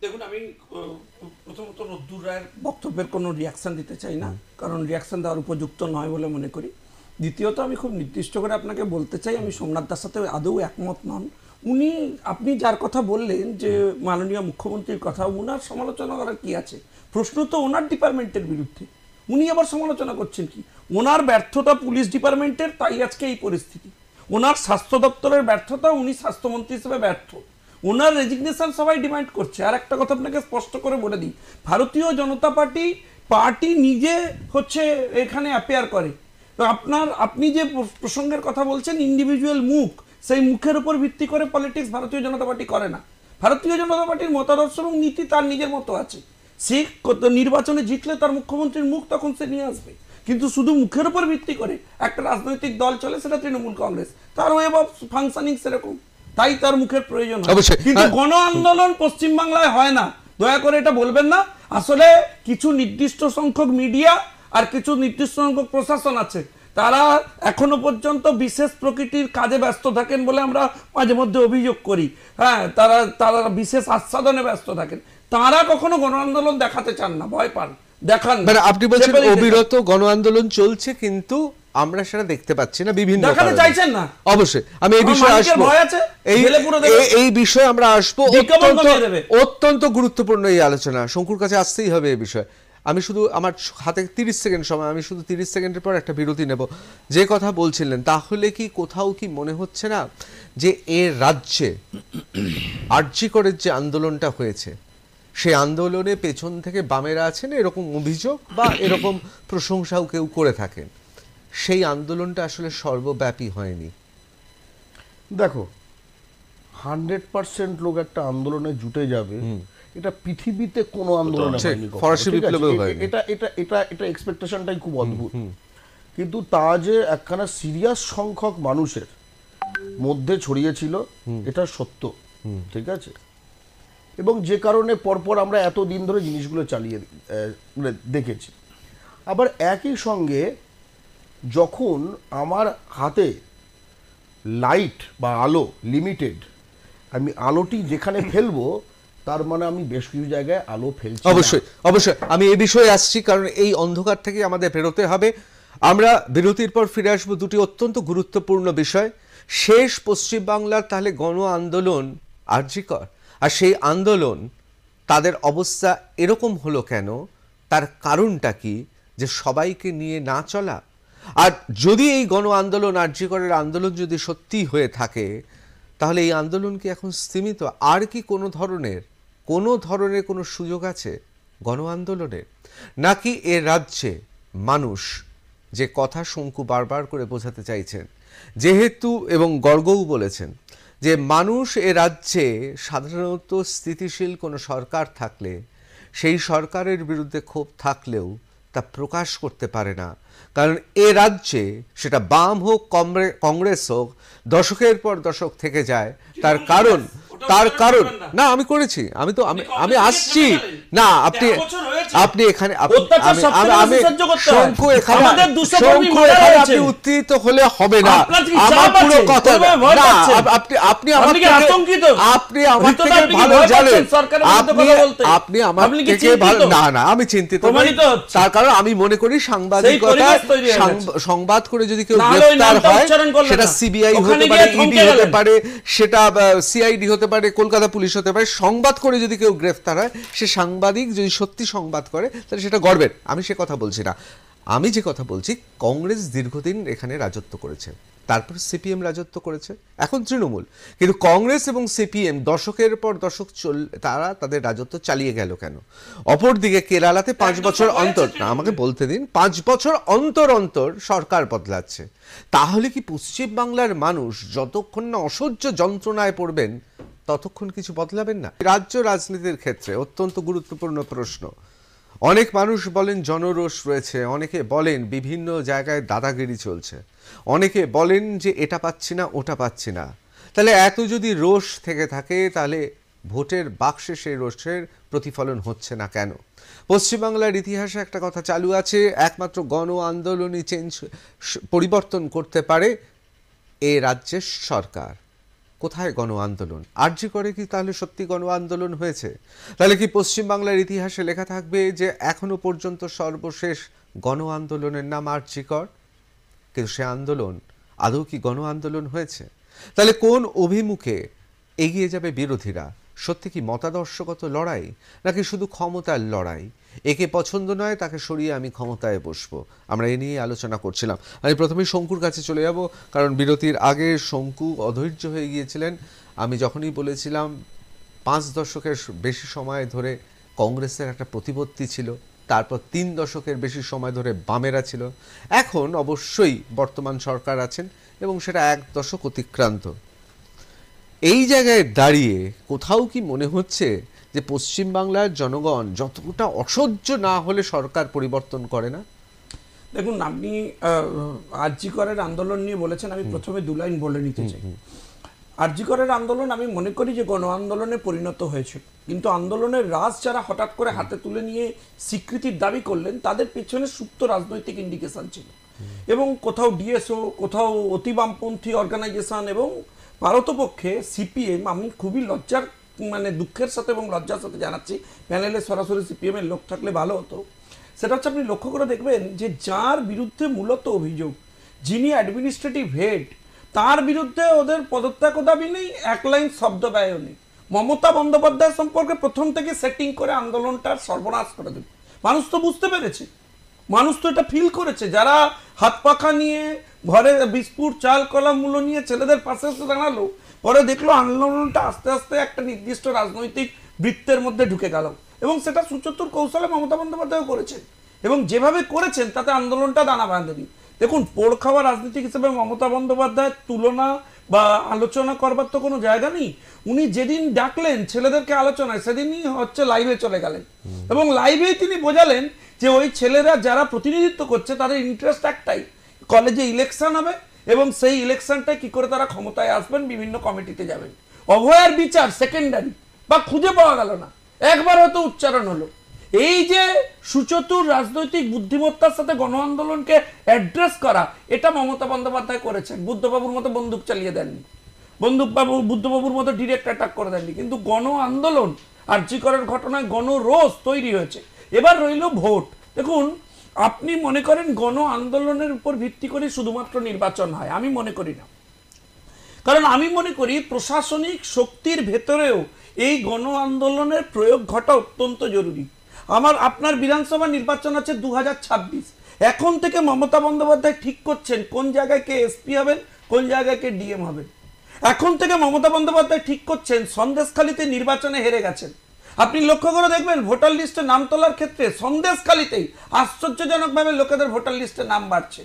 দেখুন, আমি প্রথমত রোদ্দুর রায়ের বক্তব্যের কোনো রিয়াকশন দিতে চাই না, কারণ রিয়াকশন দেওয়ার উপযুক্ত নয় বলে মনে করি। দ্বিতীয়ত আমি খুব নির্দিষ্ট করে আপনাকে বলতে চাই, আমি সোমনাথ দার সাথে আদৌ একমত নন। আপনি যার কথা বললেন যে মাননীয় মুখ্যমন্ত্রীর কথা, ওনার সমালোচনা করার কি আছে? প্রশ্ন তো ওনার ডিপার্টমেন্টের বিরুদ্ধে, উনি আবার সমালোচনা করছেন কি? ওনার ব্যর্থতা পুলিশ ডিপার্টমেন্টের, তাই আজকে এই পরিস্থিতি। ওনার স্বাস্থ্য দপ্তরের ব্যর্থতা, উনি স্বাস্থ্যমন্ত্রী হিসেবে ব্যর্থ। ওনার রেজিগনেশন সবাই ডিমান্ড করছে। আর একটা কথা আপনাকে স্পষ্ট করে বলে দিই, ভারতীয় জনতা পার্টি নিজে হচ্ছে এখানে অ্যাপিয়ার করে। তো আপনি যে প্রসঙ্গের কথা বলছেন, ইন্ডিভিজুয়াল মুখ, সেই মুখের উপর ভিত্তি করে পলিটিক্স ভারতীয় জনতা পার্টি করে না। ভারতীয় জনতা পার্টির মতাদর্শ এবং নীতি তার নিজের মতো আছে। সে নির্বাচনে জিতলে তার মুখ্যমন্ত্রীর মুখ তখন সে নিয়ে আসবে। কিন্তু শুধু মুখের উপর ভিত্তি করে একটা রাজনৈতিক দল চলে, সেটা তৃণমূল কংগ্রেস, তার ওয়েব অফ ফাংশনিং সেরকম, তাই তার মুখের প্রয়োজন হয়। কিন্তু গণ আন্দোলন পশ্চিমবাংলায় হয় না, দয়া করে এটা বলবেন না। আসলে কিছু নির্দিষ্ট সংখ্যক মিডিয়া আর কিছু নির্দিষ্ট সংখ্যক প্রশাসন আছে, তারা এখনো পর্যন্ত বিশেষ প্রকৃতির কাজে ব্যস্ত থাকেন বলে আমরা মাঝে মধ্যে অভিযোগ করি। হ্যাঁ, তারা বিশেষ আস্বাদনে ব্যস্ত থাকেন, তারা কখনো গণ আন্দোলন দেখাতে চান না, ভয় পান, দেখান। মানে আপনি বলছেন অবিরত গণ আন্দোলন চলছে, কিন্তু আমরা সেটা দেখতে পাচ্ছি না, বিভিন্ন দেখাতে চাইছেন না। অবশ্যই আমি এই বিষয়ে আসবো, এই বিষয়ে আমরা আসবো। অত্যন্ত গুরুত্বপূর্ণ এই আলোচনা, শঙ্কুর কাছে আসতেই হবে এই বিষয়ে। আমি শুধু, আমার হাতে 30 সেকেন্ড সময়, আমি শুধু 30 সেকেন্ডের পর একটা বিরতি নেব। যে কথা বলছিলেন, তাহলে কি কোথাও কি মনে হচ্ছে না যে এ রাজ্যে আরজি করে যে আন্দোলনটা হয়েছে, সেই আন্দোলনে পেছন থেকে বামেরা আছেন, এরকম অভিযোগ বা এরকম প্রশংসাও কেউ করে থাকেন, সেই আন্দোলনটা আসলে সর্বব্যাপী হয়নি? দেখো, 100% লোক একটা আন্দোলনে জুটে যাবে, এটা পৃথিবীতে কোনো আন্দোলনে হয়নি। ফরাসি বিপ্লবেও হয়নি। এটা এক্সপেকটেশনটাই খুব অদ্ভুত। কিন্তু তা যে একখানা সিরিয়াস সংখ্যক মানুষের মধ্যে ছড়িয়েছিল, এটা সত্য, ঠিক আছে। এবং যে কারণে পরপর আমরা এতদিন ধরে জিনিসগুলো চালিয়ে দেখেছি। আবার একই সঙ্গে যখন আমার হাতে লাইট বা আলো লিমিটেড, আমি আলোটি যেখানে ফেলবো, তার মানে আমি বেশ কিছু জায়গায় আলো ফেলছি। অবশ্যই অবশ্যই আমি এই বিষয়ে আসছি, কারণ এই অন্ধকার থেকে আমাদের বেরোতে হবে। আমরা বিরতির পর ফিরে আসবো দুটি অত্যন্ত গুরুত্বপূর্ণ বিষয়। শেষ পশ্চিমবাংলার তাহলে গণ আন্দোলন আরজি কর, আর সেই আন্দোলন তাদের অবস্থা এরকম হলো কেন, তার কারণটা কি, যে সবাইকে নিয়ে না চলা। আর যদি এই গণ আন্দোলন আরজি করের আন্দোলন যদি সত্যি হয়ে থাকে, তাহলে এই আন্দোলন কি এখন স্তীমিত? আর কি কোনো ধরনের কোনো সুযোগ আছে গণ আন্দোলনের? নাকি এ রাজ্যে মানুষ, যে কথা শঙ্কু বারবার করে বোঝাতে চাইছেন, যেহেতু এবং গর্গও বলেছেন যে মানুষ এ রাজ্যে সাধারণত স্থিতিশীল কোনো সরকার থাকলে সেই সরকারের বিরুদ্ধে ক্ষোভ থাকলেও তা প্রকাশ করতে পারে না, কারণ এ রাজ্যে সেটা বাম হোক কংগ্রেস হোক দশকের পর দশক থেকে যায়। তার কারণ না, আমি করেছি, আমি আসছি না, আপনি এখানে শঙ্কু এখানে আপনি উত্তেজিত হলে হবে না। আমার পুরো কথা না, আপনি আমার থেকে ভালো জানেন, আপনি আমার থেকে ভালো না, আমি চিন্তিত, তার কারণ আমি মনে করি সাংবাদিকতা, সংবাদ করে যদি কেউ গ্রেফতার হয়, সেটা সিবিআই হতে পারে, ইডি হতে পারে, সেটা সিআইডি হতে পারে, কলকাতা পুলিশ হতে পারে, সংবাদ করে যদি কেউ গ্রেফতার হয়, সে সাংবাদিক যদি সত্যি সংবাদ করে তাহলে সেটা গর্বের। আমি সে কথা বলছি না, আমি যে কথা বলছি, কংগ্রেস দীর্ঘদিন এখানে রাজত্ব করেছে, তারপর সিপিএম রাজত্ব করেছে, এখন তৃণমূল, কিন্তু কংগ্রেস এবং সিপিএম দশকের পর দশক তারা তাদের রাজত্ব চালিয়ে গেল কেন? অপরদিকে কেরালাতে 5 বছর অন্তর, না আমাকে বলতে দিন, 5 বছর অন্তর অন্তর সরকার বদলাচ্ছে। তাহলে কি পশ্চিমবাংলার মানুষ যতক্ষণ না অসহ্য যন্ত্রণায় পড়বেন ততক্ষণ কিছু বদলাবেন না? রাজ্য রাজনীতির ক্ষেত্রে অত্যন্ত গুরুত্বপূর্ণ প্রশ্ন। অনেক মানুষ বলেন জনরোষ রয়েছে, অনেকে বলেন বিভিন্ন জায়গায় দাদাগিরি চলছে, অনেকে বলেন যে এটা পাচ্ছি না ওটা পাচ্ছি না। তাহলে এত যদি রোষ থেকে থাকে, তাহলে ভোটের বাক্সে সেই রোষের প্রতিফলন হচ্ছে না কেন? পশ্চিমবাংলার ইতিহাসে একটা কথা চালু আছে, একমাত্র গণ আন্দোলনই পরিবর্তন করতে পারে এ রাজ্যের সরকার। কোথায় গণ আন্দোলন? আরজি করে কি তাহলে সত্যি গণ আন্দোলন হয়েছে? তাহলে কি পশ্চিমবাংলার ইতিহাসে লেখা থাকবে যে এখনো পর্যন্ত সর্বশেষ গণ আন্দোলনের নাম আরজি কর? কিন্তু সে আন্দোলন আদৌ কি গণ আন্দোলন হয়েছে? তাহলে কোন অভিমুখে এগিয়ে যাবে বিরোধীরা? সত্যি কি মতাদর্শগত লড়াই, নাকি শুধু ক্ষমতার লড়াই? একে পছন্দ নয়, তাকে সরিয়ে আমি ক্ষমতায় বসবো, আমরা এ নিয়ে আলোচনা করছিলাম। আমি প্রথমেই শঙ্কুর কাছে চলে যাব, কারণ বিরতির আগে শঙ্কু অধৈর্য হয়ে গিয়েছিলেন। আমি যখনই বলেছিলাম 5 দশকের বেশি সময় ধরে কংগ্রেসের একটা প্রতিপত্তি ছিল, তারপর 3 দশকের বেশি সময় ধরে বামেরা ছিল, এখন অবশ্যই বর্তমান সরকার আছেন এবং সেটা 1 দশক অতিক্রান্ত। এই জায়গায় দাঁড়িয়ে কোথাও কি মনে হচ্ছে যে পশ্চিমবাংলার জনগণ যতটা অসহ্য না হলে সরকার পরিবর্তন করে না? দেখুন, আপনি আরজি করের আন্দোলন নিয়ে বলেছেন, আমি প্রথমে 2 লাইন বলে নিতে চাই। আরজি করের আন্দোলন আমি মনে করি যে গণ আন্দোলনে পরিণত হয়েছিল, কিন্তু আন্দোলনের রাজ যারা হঠাৎ করে হাতে তুলে নিয়ে স্বীকৃতির দাবি করলেন, তাদের পেছনে সুপ্ত রাজনৈতিক ইন্ডিকেশন ছিল, এবং কোথাও ডিএসও, কোথাও অতি বামপন্থী অর্গানাইজেশন, এবং ভারতপক্ষে সিপিএম। আমি খুবই দুঃখের সাথে এবং লজ্জার সাথে জানাচ্ছি, প্যানেলে সরাসরি সিপিএম এর লোক থাকলে ভালো হতো। সেটা হচ্ছে, আপনি লক্ষ্য করে দেখবেন যে যার বিরুদ্ধে মূলত অভিযোগ, যিনি অ্যাডমিনিস্ট্রেটিভ হেড, তার বিরুদ্ধে ওদের পদত্যাগ দাবি নেই, 1 লাইন শব্দ ব্যয় নেই। মমতা বন্দ্যোপাধ্যায় সম্পর্কে প্রথম থেকে সেটিং করে আন্দোলনটার সর্বনাশ করে দেবে। মানুষ তো বুঝতে পেরেছে, মানুষ তো এটা ফিল করেছে, যারা হাত পাখা নিয়ে ঘরে বিস্কুট চাল কলা মূল্য নিয়ে ছেলেদের পাশে এসে দাঁড়ালো, পরে দেখলো আন্দোলনটা আস্তে আস্তে একটা নির্দিষ্ট রাজনৈতিক বৃত্তের মধ্যে ঢুকে গেল, এবং সেটা সুচতুর কৌশলে মমতা বন্দ্যোপাধ্যায় করেছেন, এবং যেভাবে করেছেন তাতে আন্দোলনটা দানা বাঁধেনি। দেখুন, পোড় খাওয়া রাজনীতিক হিসেবে মমতা বন্দ্যোপাধ্যায়ের তুলনা বা আলোচনা করবার তো কোনো জায়গা নেই। উনি যেদিন ডাকলেন ছেলেদেরকে আলোচনায়, সেদিনই হচ্ছে লাইভে চলে গেলেন, এবং লাইভেই তিনি বোঝালেন যে ওই ছেলেরা যারা প্রতিনিধিত্ব করছে তাদের ইন্টারেস্ট একটাই, কলেজে ইলেকশন হবে এবং সেই ইলেকশনটায় কি করে তারা ক্ষমতায় আসবেন, বিভিন্ন কমিটিতে যাবেন। অভয়ার বিচার সেকেন্ডারি বা খুঁজে পাওয়া গেল না, একবার হয়তো উচ্চারণ হলো। এই যে সুচতুর রাজনৈতিক বুদ্ধিমত্তার সাথে গণ আন্দোলনকে অ্যাড্রেস করা, এটা মমতা বন্দ্যোপাধ্যায় করেছেন। বুদ্ধবাবুর মতো বন্দুক চালিয়ে দেননি, বুদ্ধবাবুর মতো ডিরেক্ট অ্যাটাক করে দেননি, কিন্তু গণ আন্দোলন আরজি করের ঘটনায় গণরোষ তৈরি হয়েছে। এবার রইল ভোট। দেখুন, আপনি মনে করেন গণ আন্দোলনের উপর ভিত্তি করে শুধুমাত্র নির্বাচন হয়? আমি মনে করি না, কারণ আমি মনে করি প্রশাসনিক শক্তির ভেতরেও এই গণ আন্দোলনের প্রয়োগ ঘটা অত্যন্ত জরুরি। আপনার বিধানসভা নির্বাচন আছে 2026। এখন থেকে মমতা বন্দ্যোপাধ্যায় ঠিক করছেন কোন জায়গায় কে এসপি হবেন, কোন জায়গায় কে ডিএম হবেন। এখন থেকে মমতা বন্দ্যোপাধ্যায় ঠিক করছেন, সন্দেশখালীতে নির্বাচনে হেরে গেছেন, আপনি লক্ষ্য করে দেখবেন ভোটার লিস্টে নাম তোলার ক্ষেত্রে সন্দেশখালীতেই আশ্চর্যজনকভাবে লোকেদের ভোটার লিস্টে নাম বাড়ছে।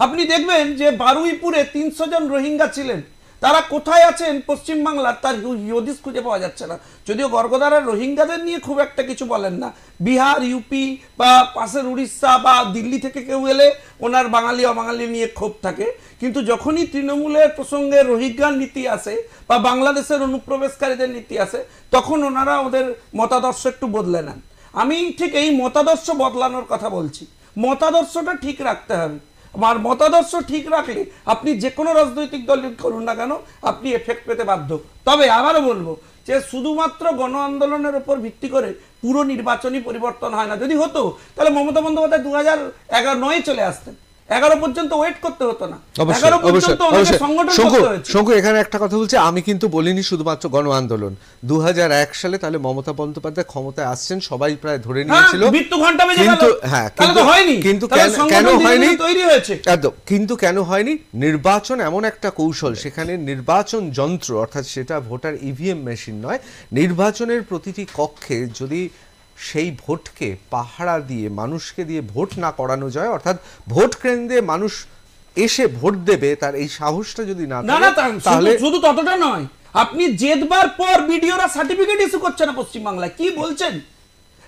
আপনি দেখবেন যে বারুইপুরে 300 জন রোহিঙ্গা ছিলেন, তারা কোথায় আছেন পশ্চিমবাংলার তার হদিস খুঁজে পাওয়া যাচ্ছে না। যদিও গর্গদারা রোহিঙ্গাদের নিয়ে খুব একটা কিছু বলেন না, বিহার, ইউপি বা পাশের উড়িষ্যা বা দিল্লি থেকে কেউ এলে ওনার বাঙালি অবাঙালি নিয়ে ক্ষোভ থাকে, কিন্তু যখনই তৃণমূলের প্রসঙ্গে রোহিঙ্গার নীতি আসে বা বাংলাদেশের অনুপ্রবেশকারীদের নীতি আসে, তখন ওনারা ওদের মতাদর্শ একটু বদলে নেন। আমি ঠিক এই মতাদর্শ বদলানোর কথা বলছি, মতাদর্শটা ঠিক রাখতে হবে। আমার মতাদর্শ ঠিক রাখলে আপনি যে কোনো রাজনৈতিক দল করুন না কেন, আপনি এফেক্ট পেতে বাধ্য। তবে আবারও বলবো যে শুধুমাত্র গণ আন্দোলনের উপর ভিত্তি করে পুরো নির্বাচনী পরিবর্তন হয় না। যদি হতো তাহলে মমতা বন্দ্যোপাধ্যায় 2009 চলে আসতেন, 11 পর্যন্ত ওয়েট করতে হতো না। 11 পর্যন্ত ওনাকে সংগঠন করতে হয়েছে। শঙ্কু, এখানে একটা কথা বলছি, আমি কিন্তু বলিনি শুধুমাত্র গণ আন্দোলন। 2001 সালে তাহলে মমতা বন্দ্যোপাধ্যায় ক্ষমতায় আসছেন, সবাই প্রায় ধরে নিয়েছিল, মৃত্যু ঘন্টা বেজে গেল, কিন্তু হয়নি। কিন্তু কেন হয়নি তৈরি হয়েছে একদম, কিন্তু কেন হয়নি? নির্বাচন এমন একটা কৌশল, সেখানে নির্বাচন যন্ত্র, অর্থাৎ সেটা ভোটার ইভিএম মেশিন নয়, নির্বাচনের প্রতিটি কক্ষে যদি সেই ভোটকে পাহারা দিয়ে মানুষকে দিয়ে ভোট না করানো যায়, অর্থাৎ ভোট কেন্দ্রে মানুষ এসে ভোট দেবে তার এই সাহসটা যদি না থাকে, তাহলে শুধু ততটা নয়, আপনি জেতবার পর বিডিওরা সার্টিফিকেট ইস্যু করছে না পশ্চিমবাংলায়। কি বলছেন?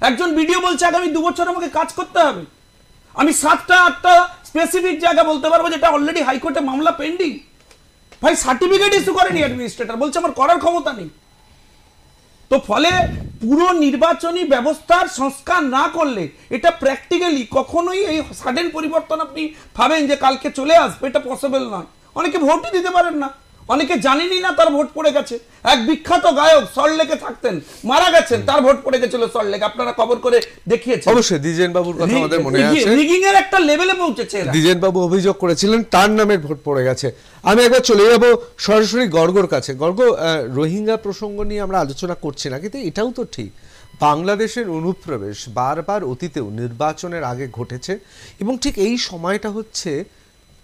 একজন বিডিও বলছে আগামী 2 বছর আমাকে কাজ করতে হবে। আমি 7টা-8টা স্পেসিফিক জায়গা বলতে পারবো যেটা অলরেডি হাইকোর্টে মামলা পেন্ডিং। ভাই সার্টিফিকেট ইস্যু করেনি অ্যাডমিনিস্ট্রেটর, বলছে আমার করার ক্ষমতা নেই। তো ফলে পুরো নির্বাচনী ব্যবস্থার সংস্কার না করলে এটা প্র্যাকটিক্যালি কখনোই এই সাডেন পরিবর্তন আপনি ভাবেন যে কালকে চলে আসবে, এটা পসিবল নয়। অনেকে ভোটই দিতে পারেন না, অনেকে জানেনই না তার ভোট পড়ে গেছে। এক বিখ্যাত গায়ক সল্টলেকে থাকতেন, মারা গেছেন, তার ভোট পড়ে গেছিল সল্টলেক, আপনারা খবর করে দেখিয়েছেন। অবশ্যই দ্বিজেন বাবুর কথা আমাদের মনে আছে, রিগিং এর একটা লেভেলে পৌঁছেছে। দ্বিজেন বাবু অভিযোগ করেছিলেন তার নামের ভোট পড়ে গেছে। আমি একবার চলে যাব সরাসরি গর্গর কাছে। গর্গ, রোহিঙ্গা প্রসঙ্গ নিয়ে আমরা আলোচনা করছি না, কিন্তু এটাও তো ঠিক, বাংলাদেশের অনুপ্রবেশ বারবার অতীতেও নির্বাচনের আগে ঘটেছে, এবং ঠিক এই সময়টা হচ্ছে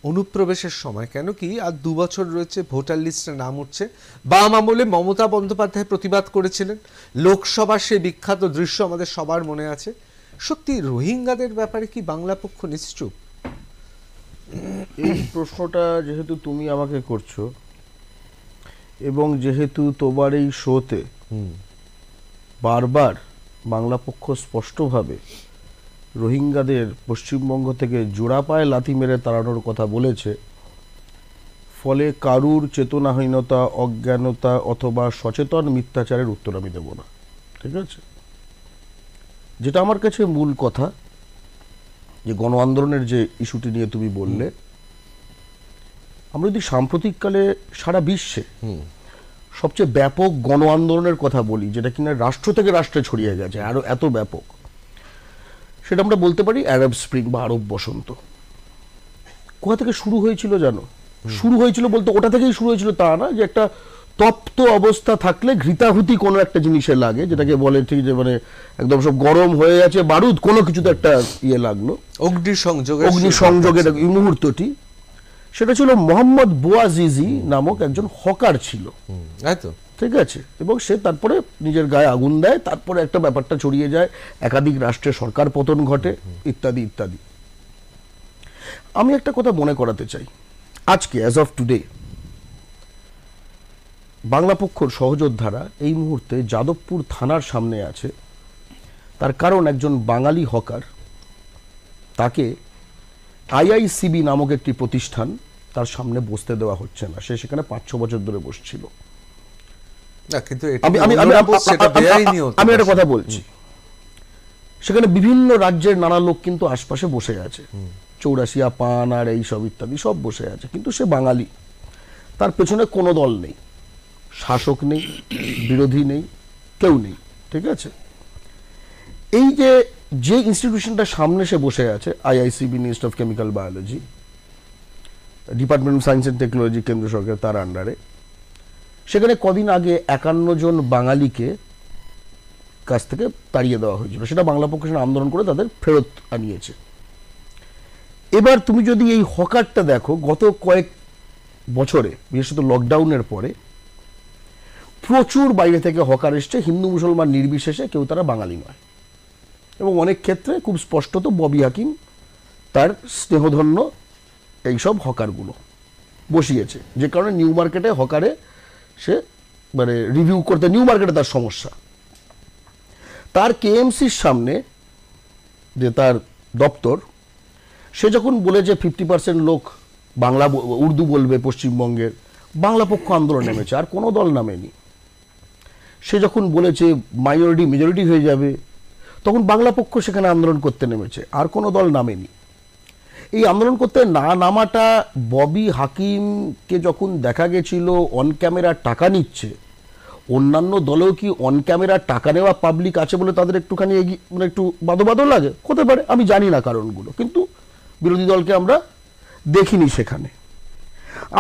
অনুপ্রবেশের সময়। কেন কি আর 2 বছর রয়েছে, ভোটার লিস্টে নাম উঠছে। বাম আমলে মমতা বন্দ্যোপাধ্যায় প্রতিবাদ করেছিলেন, লোকসভার সেই বিখ্যাত দৃশ্য আমাদের সবার মনে আছে। সত্যি রোহিঙ্গাদের ব্যাপারে কি বাংলা পক্ষ নিশ্চুপ? এই প্রশ্নটা যেহেতু তুমি আমাকে করছো এবং যেহেতু তোমার এই শোতে বারবার বাংলা পক্ষ স্পষ্টভাবে রোহিঙ্গাদের পশ্চিমবঙ্গ থেকে জোড়া পায়ে লাথি মেরে তাড়ানোর কথা বলেছে, ফলে কারুর চেতনাহীনতা, অজ্ঞানতা অথবা সচেতন মিথ্যাচারের উত্তর আমি দেব না। ঠিক আছে? যেটা আমার কাছে মূল কথা, যে গণ আন্দোলনের যে ইস্যুটি নিয়ে তুমি বললে, আমরা যদি সাম্প্রতিককালে সারা বিশ্বে সবচেয়ে ব্যাপক গণ আন্দোলনের কথা বলি, যেটা কিনা রাষ্ট্র থেকে রাষ্ট্রে ছড়িয়ে গেছে, আরো এত ব্যাপক, সেটা আমরা বলতে পারি আরব স্প্রিং বা আরব বসন্ত। কোথা থেকে শুরু হয়েছিল জানো? শুরু হয়েছিল বলতে ওটা থেকেই শুরু হয়েছিল তা না, যে একটা তপ্ত অবস্থা থাকলে ঘৃতাহুতি কোনো একটা জিনিসে লাগে, যেটাকে বলে ঠিক যে মানে একদম সব গরম হয়ে গেছে বারুদ, কোনো কিছুতে একটা ইয়ে লাগলো, অগ্নিসংযোগের এই মুহূর্তটি, সেটা ছিল মোহাম্মদ বোয়াজিজি নামক একজন হকার ছিল। ঠিক আছে? এবং সে তারপরে নিজের গায়ে আগুন দেয়, তারপরে একটা ব্যাপারটা ছড়িয়ে যায়, একাধিক রাষ্ট্রে সরকার পতন ঘটে, ইত্যাদি ইত্যাদি। আমি একটা কথা মনে করাতে চাই, আজকে অ্যাজ অফ টুডে বাংলা পক্ষর সহযোদ্ধারা এই মুহূর্তে যাদবপুর থানার সামনে আছে। তার কারণ একজন বাঙালি হকার, তাকে আইআইসিবি নামক একটি প্রতিষ্ঠান, তার সামনে বসতে দেওয়া হচ্ছে না। সে সেখানে 5-6 বছর ধরে বসছিল। আমি একটা কথা বলছি, সেখানে বিভিন্ন রাজ্যের নানা লোক কিন্তু আশপাশে বসে আছে, চৌরাশিয়া পান আর এইসব ইত্যাদি সব বসে আছে, কিন্তু সে বাঙালি। তার পেছনে কোনো দল নেই, শাসক নেই, বিরোধী নেই, কেউ নেই। ঠিক আছে? এই যে ইনস্টিটিউশনটার সামনে সে বসে আছে, IICB, institute of chemical biology, department of science and technology, কেন্দ্র সরকার তার আন্ডারে, সেখানে কদিন আগে 51 জন বাঙালিকে কাছ থেকে তাড়িয়ে দেওয়া হয়েছিল, সেটা বাংলা পক্ষ সেখানে আন্দোলন করে তাদের ফেরত আনিয়েছে। এবার তুমি যদি এই হকারটা দেখো, গত কয়েক বছরে বিশেষত লকডাউনের পরে প্রচুর বাইরে থেকে হকার এসছে, হিন্দু মুসলমান নির্বিশেষে, কেউ তারা বাঙালি নয়। এবং অনেক ক্ষেত্রে খুব স্পষ্টত ববি হাকিম তার স্নেহধন্য এইসব হকারগুলো বসিয়েছে, যে কারণে নিউ মার্কেটে হকারে সে মানে রিভিউ করতে, নিউ মার্কেটে তার সমস্যা। তার কেএমসির সামনে যে তার দপ্তর, সে যখন বলে যে 50% লোক বাংলা উর্দু বলবে পশ্চিমবঙ্গের, বাংলা পক্ষ আন্দোলন নেমেছে, আর কোনো দল নামেনি। সে যখন বলেছে মাইনরিটি মেজরিটি হয়ে যাবে, তখন বাংলা পক্ষ সেখানে আন্দোলন করতে নেমেছে, আর কোনো দল নামেনি। এই আন্দোলন করতে না নামাটা, ববি হাকিমকে যখন দেখা গেছিল অন ক্যামেরা টাকা নিচ্ছে, অন্যান্য দলেও কি অন ক্যামেরা টাকা নেওয়া পাবলিক আছে বলে তাদের একটুখানি মানে একটু বাদো লাগে? হতে পারে, আমি জানি না কারণগুলো, কিন্তু বিরোধী দলকে আমরা দেখিনি সেখানে।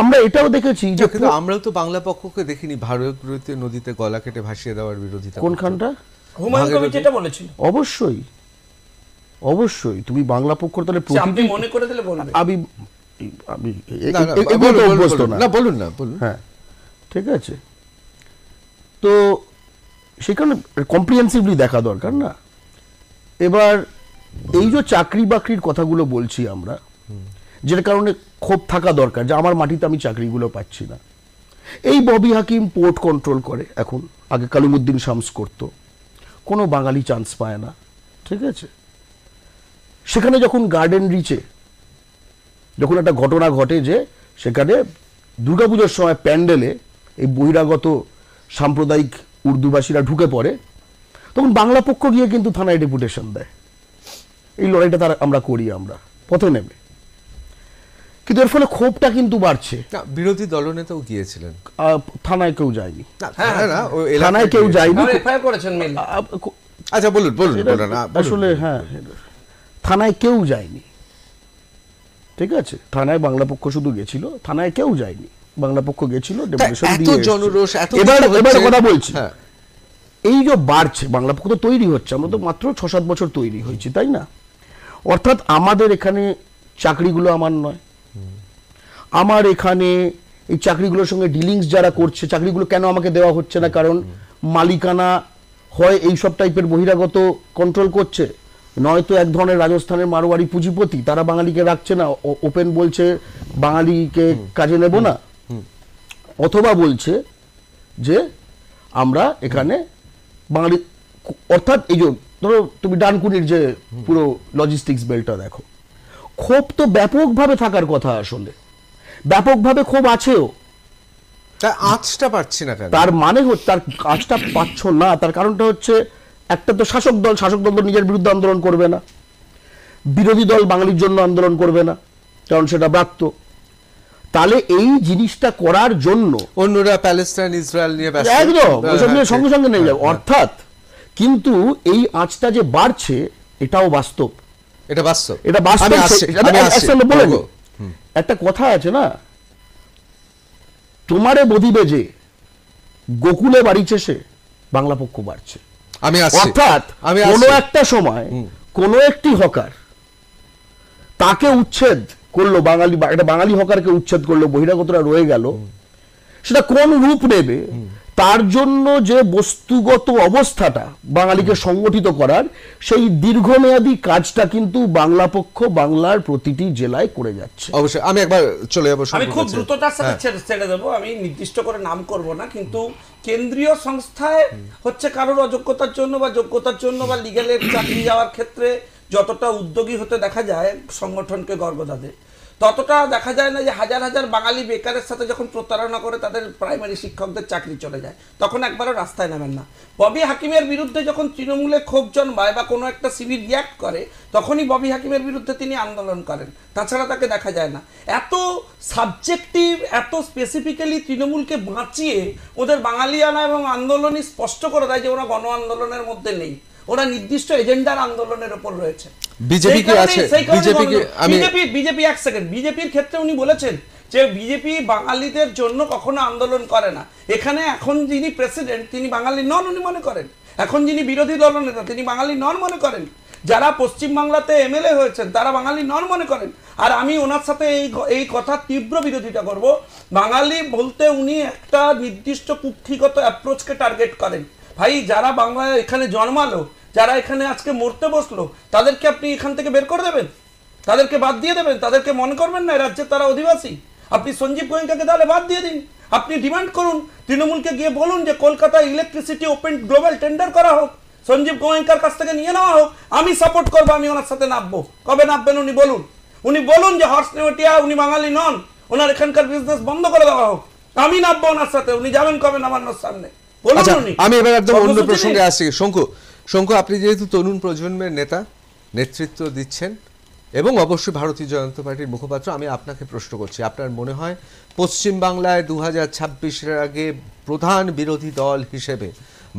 আমরা এটাও দেখেছি যে কিন্তু আমরাও তো বাংলা পক্ষকে দেখিনি ভারতীয় নদীতে গলা কেটে ভাসিয়ে দেওয়ার বিরোধিতা। কোনখানটা? হুমায়ুন কবির যেটা বলেছিল। অবশ্যই অবশ্যই তুমি বাংলা পক্ষ তাহলে আপনি মনে করে দিলে বলবেন। আমি বলুন না, বলুন। হ্যাঁ, ঠিক আছে। তো সেখানে কম্প্রিহেন্সিভলি দেখা দরকার না। এবার এই যে চাকরি বাকরির কথাগুলো বলছি আমরা, যেটার কারণে ক্ষোভ থাকা দরকার যে আমার মাটিতে আমি চাকরিগুলো পাচ্ছি না। এই ববি হাকিম পোর্ট কন্ট্রোল করে এখন, আগে কালিমুদ্দিন শামস করত, কোনো বাঙালি চান্স পায় না, ঠিক আছে। সেখানে যখন গার্ডেন রিচে যখন একটা ঘটনা ঘটে যে সেখানে দুর্গাপুজোর সময় প্যান্ডেলে এই বহিরাগত সাম্প্রদায়িক উর্দুভাষীরা ঢুকে পড়ে, তখন বাংলা পক্ষ গিয়ে কিন্তু থানায় ডেপুটেশন দেয়। এই লড়াইটা তারা আমরা করি, আমরা পথে নেমে। কিন্তু এর ফলে ক্ষোভটা কিন্তু বাড়ছে। বিরোধী দলনেতাও গিয়েছিলেন, থানায় কেউ যায়নি, থানায় কেউ যায়নি। আচ্ছা বলুন বলুন। আসলে হ্যাঁ, থানায় কেউ যায়নি, ঠিক আছে। থানায় বাংলা পক্ষ শুধু গেছিল, থানায় কেউ যায়নি, বাংলা পক্ষ গেছিল, ডেপুটেশন দিয়ে এসেছে। এবার কথা বলছি, এই যে বাড়ছে, বাংলা পক্ষ তো তৈরি হচ্ছে, আমরা তো মাত্র 6-7 বছর তৈরি হয়েছি, তাই না? অর্থাৎ আমাদের এখানে চাকরিগুলো আমার নয়, আমার এখানে এই চাকরিগুলোর সঙ্গে ডিলিংস যারা করছে, চাকরিগুলো কেন আমাকে দেওয়া হচ্ছে না? কারণ মালিকানা হয় এইসব টাইপের বহিরাগত কন্ট্রোল করছে, নয়তো এক ধরনের রাজস্থানের মারোয়ারি পুঁজিপতি, তারা বাঙালিকে রাখছে না, ওপেন বলছে বাঙালিকে কাজে নেব না, অথবা বলছে যে আমরা এখানে বাঙালি, অর্থাৎ এই যে ধরো তুমি ডানকুনির যে পুরো লজিস্টিক্স বেলটা দেখো, ক্ষোভ তো ব্যাপকভাবে থাকার কথা, আসলে ব্যাপকভাবে ক্ষোভ আছেও, আঁচটা পাচ্ছি না কেন? তার মানে হচ্ছে তার আঁচটা পাচ্ছ না, তার কারণটা হচ্ছে একটা তো শাসক দল তো নিজের বিরুদ্ধে আন্দোলন করবে না, বিরোধী দল বাঙালির জন্য আন্দোলন করবে না, কারণ সেটা ব্রাত্য। তাহলে এই জিনিসটা করার জন্য অন্যরা প্যালেস্টাইন ইসরায়েল নিয়ে ব্যস্ত, একদম ওসব নিয়ে সঙ্গে সঙ্গে নিয়ে যাবে। অর্থাৎ কিন্তু এই আঁচটা যে বাড়ছে, এটাও বাস্তব, এটা বাস্তব। বলেন, একটা কথা আছে না, তোমারে বদিবে যে গোকুলে বাড়িছে সে, বাংলা পক্ষ বাড়ছে। অর্থাৎ কোন একটা সময় কোন একটি হকার তাকে উচ্ছেদ করলো, বাঙালি একটা বাঙালি হকারকে উচ্ছেদ করলো, বহিরাগতরা রয়ে গেল, সেটা কোন রূপ নেবে তার জন্য যে বস্তুগত অবস্থাটা বাঙালিকে সংগঠিত করার, সেই দীর্ঘমেয়াদী কাজটা কিন্তু বাংলা পক্ষ বাংলার প্রতিটি জেলায় করে যাচ্ছে। অবশ্যই আমি একবার চলে যাবো, আমি খুব দ্রুততার সাথে ছেড়ে দেবো, আমি নির্দিষ্ট করে নাম করব না, কিন্তু কেন্দ্রীয় সংস্থায় হচ্ছে কারোর অযোগ্যতার জন্য বা যোগ্যতার জন্য বা লিগ্যালের চাকরি যাওয়ার ক্ষেত্রে যতটা উদ্যোগী হতে দেখা যায় সংগঠনকে গর্বদাদের, ততটা দেখা যায় না যে হাজার হাজার বাঙালি বেকারের সাথে যখন প্রতারণা করে তাদের প্রাইমারি শিক্ষকদের চাকরি চলে যায়, তখন একবারও রাস্তায় নামেন না। ববি হাকিমের বিরুদ্ধে যখন তৃণমূলে ক্ষোভ জন্মায় বা কোনো একটা শিবির রিয়াক্ট করে, তখনই ববি হাকিমের বিরুদ্ধে তিনি আন্দোলন করেন, তাছাড়া তাকে দেখা যায় না। এত সাবজেক্টিভ, এত স্পেসিফিক্যালি তৃণমূলকে বাঁচিয়ে ওদের বাঙালিয়ানা এবং আন্দোলনই স্পষ্ট করে দেয় যে ওরা গণ আন্দোলনের মধ্যে নেই, ওরা নির্দিষ্ট এজেন্ডার আন্দোলনের উপর রয়েছে। বিজেপির ক্ষেত্রে উনি বলেছেন যে বিজেপি বাঙালিদের জন্য কখনো আন্দোলন করে না। এখানে এখন যিনি প্রেসিডেন্ট তিনি বাঙালি নন উনি মনে করেন, এখন যিনি বিরোধী দলনেতা তিনি বাঙালি নন মনে করেন, যারা পশ্চিমবাংলাতে এমএলএ হয়েছেন তারা বাঙালি নন মনে করেন। আর আমি ওনার সাথে এই কথা তীব্র বিরোধিতা করব। বাঙালি বলতে উনি একটা নির্দিষ্ট কুক্ষিগত অ্যাপ্রোচকে টার্গেট করেন। ভাই যারা বাংলায় এখানে জন্মালো, যারা এখানে আজকে মরতে বসলো, তাদেরকে আপনি এখান থেকে বের করে দেবেন, তাদেরকে বাদ দিয়ে দেবেন, তাদেরকে মনে করবেন না রাজ্যে তারা অধিবাসী? আপনি সঞ্জীব গোয়েঙ্কাকে তাহলে বাদ দিয়ে দিন। আপনি ডিমান্ড করুন, তৃণমূলকে গিয়ে বলুন যে কলকাতায় ইলেকট্রিসিটি ওপেন গ্লোবাল টেন্ডার করা হোক, সঞ্জীব গোয়েঙ্কার কাছ থেকে নিয়ে নেওয়া হোক, আমি সাপোর্ট করবো, আমি ওনার সাথে নামবো। কবে নামবেন উনি বলুন, উনি বলুন যে হর্ষ নেওয়াটিয়া উনি বাঙালি নন, ওনার এখানকার বিজনেস বন্ধ করে দেওয়া হোক, আমি নামবো ওনার সাথে। উনি যাবেন কবে নামানোর সামনে বলুন। আচ্ছা, উনি আমি এবার একদম অন্য কর্মসূচি প্রসঙ্গে নেই। আসছি। শঙ্কু, আপনি যেহেতু তরুণ প্রজন্মের নেতা, নেতৃত্ব দিচ্ছেন এবং অবশ্যই ভারতীয় জনতা পার্টির মুখপাত্র, আমি আপনাকে প্রশ্ন করছি, আপনার মনে হয় পশ্চিমবাংলায় 2026-এর আগে প্রধান বিরোধী দল হিসেবে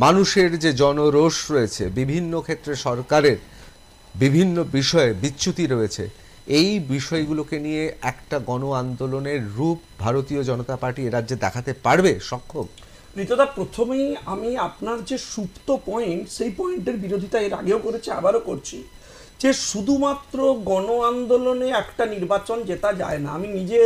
মানুষের যে জনরোষ রয়েছে, বিভিন্ন ক্ষেত্রে সরকারের বিভিন্ন বিষয়ে বিচ্যুতি রয়েছে, এই বিষয়গুলোকে নিয়ে একটা গণ আন্দোলনের রূপ ভারতীয় জনতা পার্টি এ রাজ্যে দেখাতে পারবে, সক্ষম? ঋতুদা, প্রথমেই আমি আপনার যে সুপ্ত পয়েন্ট, সেই পয়েন্টের বিরোধিতা এর আগেও করেছি, আবারও করছি, যে শুধুমাত্র গণ আন্দোলনে একটা নির্বাচন জেতা যায় না। আমি নিজে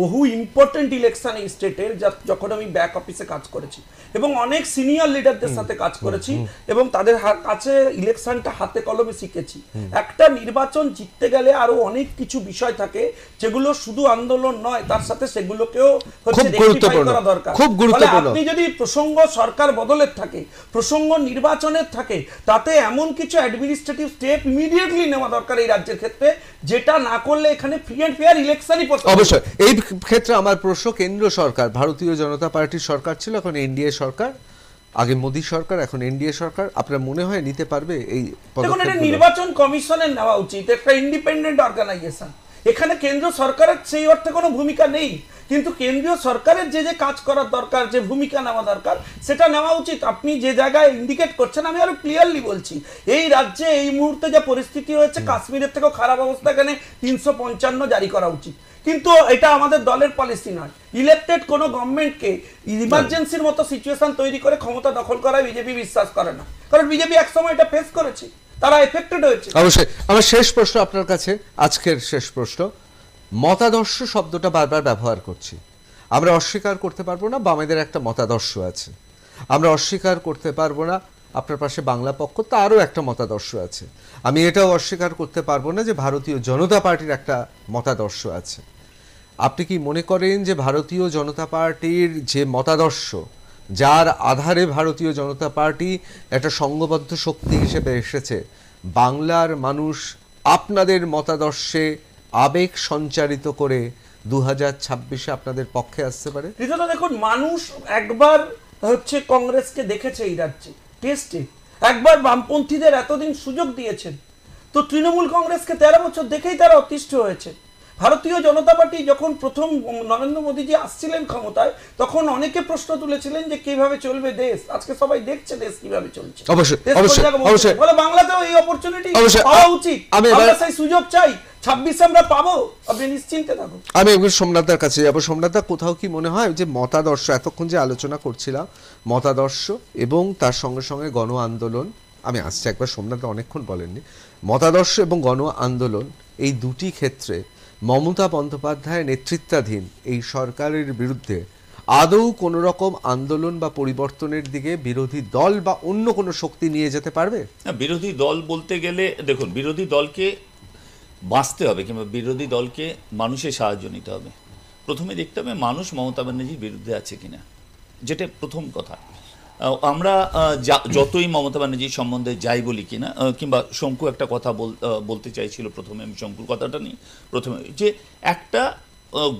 বহু ইম্পর্টেন্ট ইলেকশন এই স্টেটের যখন আমি ব্যাক অফিসে কাজ করেছি এবং অনেক সিনিয়র লিডারদের সাথে কাজ করেছি এবং তাদের কাছে ইলেকশনটা হাতে কলমে শিখেছি। একটা নির্বাচন জিততে গেলে আরো অনেক কিছু বিষয় থাকে যেগুলো শুধু আন্দোলন নয়, তার সাথে সেগুলোকেও হচ্ছে রেকটিফাই করা দরকার। খুব গুরুত্বপূর্ণ। আপনি যদি প্রসঙ্গ সরকার বদলের থাকে, প্রসঙ্গ নির্বাচনের থাকে, তাতে এমন কিছু অ্যাডমিনিস্ট্রেটিভ স্টেপ ইমিডিয়েটলি নেওয়া দরকার এই রাজ্যের ক্ষেত্রে, যেটা না করলে এখানে ফ্রি এন্ড ফেয়ার ইলেকশনই পসিবল। অবশ্যই। এই ক্ষেত্রে আমার প্রশ্ন, কেন্দ্র সরকার, ভারতীয় জনতা পার্টির সরকার ছিল, এখন এনডিএ সরকার, আগে মোদী সরকার, এখন এনডিএ সরকার, আপনার মনে হয় নিতে পারবে এই দেখুন, এটা পদক্ষেপগুলো? নির্বাচন কমিশনের নেওয়া উচিত, একটা ইন্ডিপেন্ডেন্ট অর্গানাইজেশন। এখানে কেন্দ্র সরকারের সেই অর্থে কোনো ভূমিকা নেই, কিন্তু কেন্দ্রীয় সরকারের যে যে কাজ করার দরকার, যে ভূমিকা নেওয়া দরকার, সেটা নেওয়া উচিত। আপনি যে জায়গায় ইন্ডিকেট করছেন, আমি আরো ক্লিয়ারলি বলছি, এই রাজ্যে এই মুহূর্তে যা পরিস্থিতি হয়েছে, কাশ্মীরের থেকেও খারাপ অবস্থা, এখানে 355 জারি করা উচিত। কিন্তু এটা আমাদের দলের পলিসি নয়। ইলেক্টেড কোনো গভর্নমেন্টকে ইমার্জেন্সির মতো সিচুয়েশন তৈরি করে ক্ষমতা দখল করায় বিজেপি বিশ্বাস করে না, কারণ বিজেপি একসময় এটা ফেস করেছে, তারা এফেক্টেড হয়েছে। অবশ্যই। আমার শেষ প্রশ্ন আপনার কাছে, আজকের শেষ প্রশ্ন, মতাদর্শ শব্দটা বারবার ব্যবহার করছি, আমরা অস্বীকার করতে পারবো না বামেদের একটা মতাদর্শ আছে, আমরা অস্বীকার করতে পারবো না আপনার পাশে বাংলা পক্ষ তারও একটা মতাদর্শ আছে, আমি এটাও অস্বীকার করতে পারবো না যে ভারতীয় জনতা পার্টির একটা মতাদর্শ আছে। আপনি কি মনে করেন যে ভারতীয় জনতা পার্টির যে মতাদর্শ, যার আধারে ভারতীয় জনতা পার্টি একটা সংঘবদ্ধ শক্তি হিসেবে এসেছে, বাংলার মানুষ আপনাদের মতাদর্শে আবেগ সঞ্চারিত করে 2026-এ আপনাদের পক্ষে আসতে পারে? দ্বিতীয়ত দেখুন, মানুষ একবার হচ্ছে কংগ্রেসকে দেখেছে এই রাজ্যে টেস্টে, একবার বামপন্থীদের এতদিন সুযোগ দিয়েছেন, তো তৃণমূল কংগ্রেসকে 13 বছর দেখেই তারা অতিষ্ঠ হয়েছে। ভারতীয় জনতা পার্টি যখন প্রথম নরেন্দ্র মোদীজি আসছিলেন ক্ষমতায়, তখন অনেকে প্রশ্ন তুলেছিলেন যে কিভাবে চলবে দেশ। আজকে সবাই দেখছে দেশ কিভাবে চলছে। অবশ্যই, দেশ অবশ্যই, কোন জায়গায় পৌঁছেছে। অবশ্যই। ফলে বাংলাতেও এই অপরচুনিটি অবশ্যই। পাওয়া উচিত, আমি এবার- আমরা সেই সুযোগ চাই, 26 আমরা পাবো, আপনি নিশ্চিন্তে থাকুন। আমি একবার সোমনাথদার কাছে যাবো। সোমনাথদা, কোথাও কি মনে হয় যে মতাদর্শ, এতক্ষণ যে আলোচনা করছিলাম, মতাদর্শ এবং তার সঙ্গে সঙ্গে গণ আন্দোলন, আমি আসছি একবার, সোমনাথদা অনেকক্ষণ বলেননি, মতাদর্শ এবং গণ আন্দোলন, এই দুটি ক্ষেত্রে মমতা বন্দ্যোপাধ্যায় নেতৃত্বাধীন এই সরকারের বিরুদ্ধে আদৌ কোনো রকম আন্দোলন বা পরিবর্তনের দিকে বিরোধী দল বা অন্য কোনো শক্তি নিয়ে যেতে পারবে? বিরোধী দল বলতে গেলে দেখুন, বিরোধী দলকে বাঁচতে হবে কিংবা বিরোধী দলকে মানুষের সাহায্য নিতে হবে। প্রথমে দেখতে হবে মানুষ মমতা ব্যানার্জির বিরুদ্ধে আছে কিনা, যেটা প্রথম কথা। আমরা যতই মমতা ব্যানার্জির সম্বন্ধে যাই বলি কিনা, কিংবা শঙ্কু একটা কথা বলতে চাইছিল প্রথমে, আমি শঙ্কুর কথাটা নিই প্রথমে, যে একটা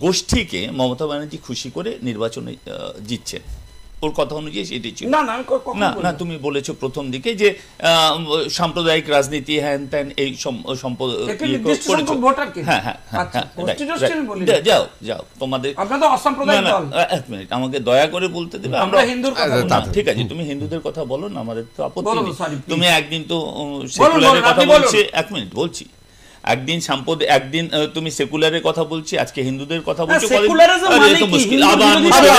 গোষ্ঠীকে মমতা ব্যানার্জি খুশি করে নির্বাচনে জিতছে, ওর কথা অনুযায়ী সেটাই ছিল। না না, আমি কখনো না বলিনি। না, তুমি বলেছো প্রথম দিকে যে সাম্প্রদায়িক রাজনীতি হ্যান ত্যান এই একটা নির্দিষ্ট সংখ্যক ভোটারকে। হ্যাঁ হ্যাঁ আচ্ছা, হ্যাঁ, গোষ্ঠী right, টোষ্ঠী আমি right. বলিনি। যাও যাও, তোমাদের আপনারা তো অসাম্প্রদায়িক না, না, দল। এক মিনিট, আমাকে দয়া করে বলতে দেবে। আমরা হিন্দুর কথা বলি। না, ঠিক আছে, তুমি হিন্দুদের কথা বলো না, আমাদের তো আপত্তি বলো, নেই। sorry, please। তুমি একদিন তো বলুন, সেকুলারের কথা আপনি বলুন। বলছি, এক মিনিট বলছি। একদিন একদিন তুমি সেকুলারের কথা বলছি, আজকে হিন্দুদের কথা না, বলছো। secularism আরে, মানে এ তো কি? মুশকিল। হিন্দু আবার বিরোধী মুশকিল।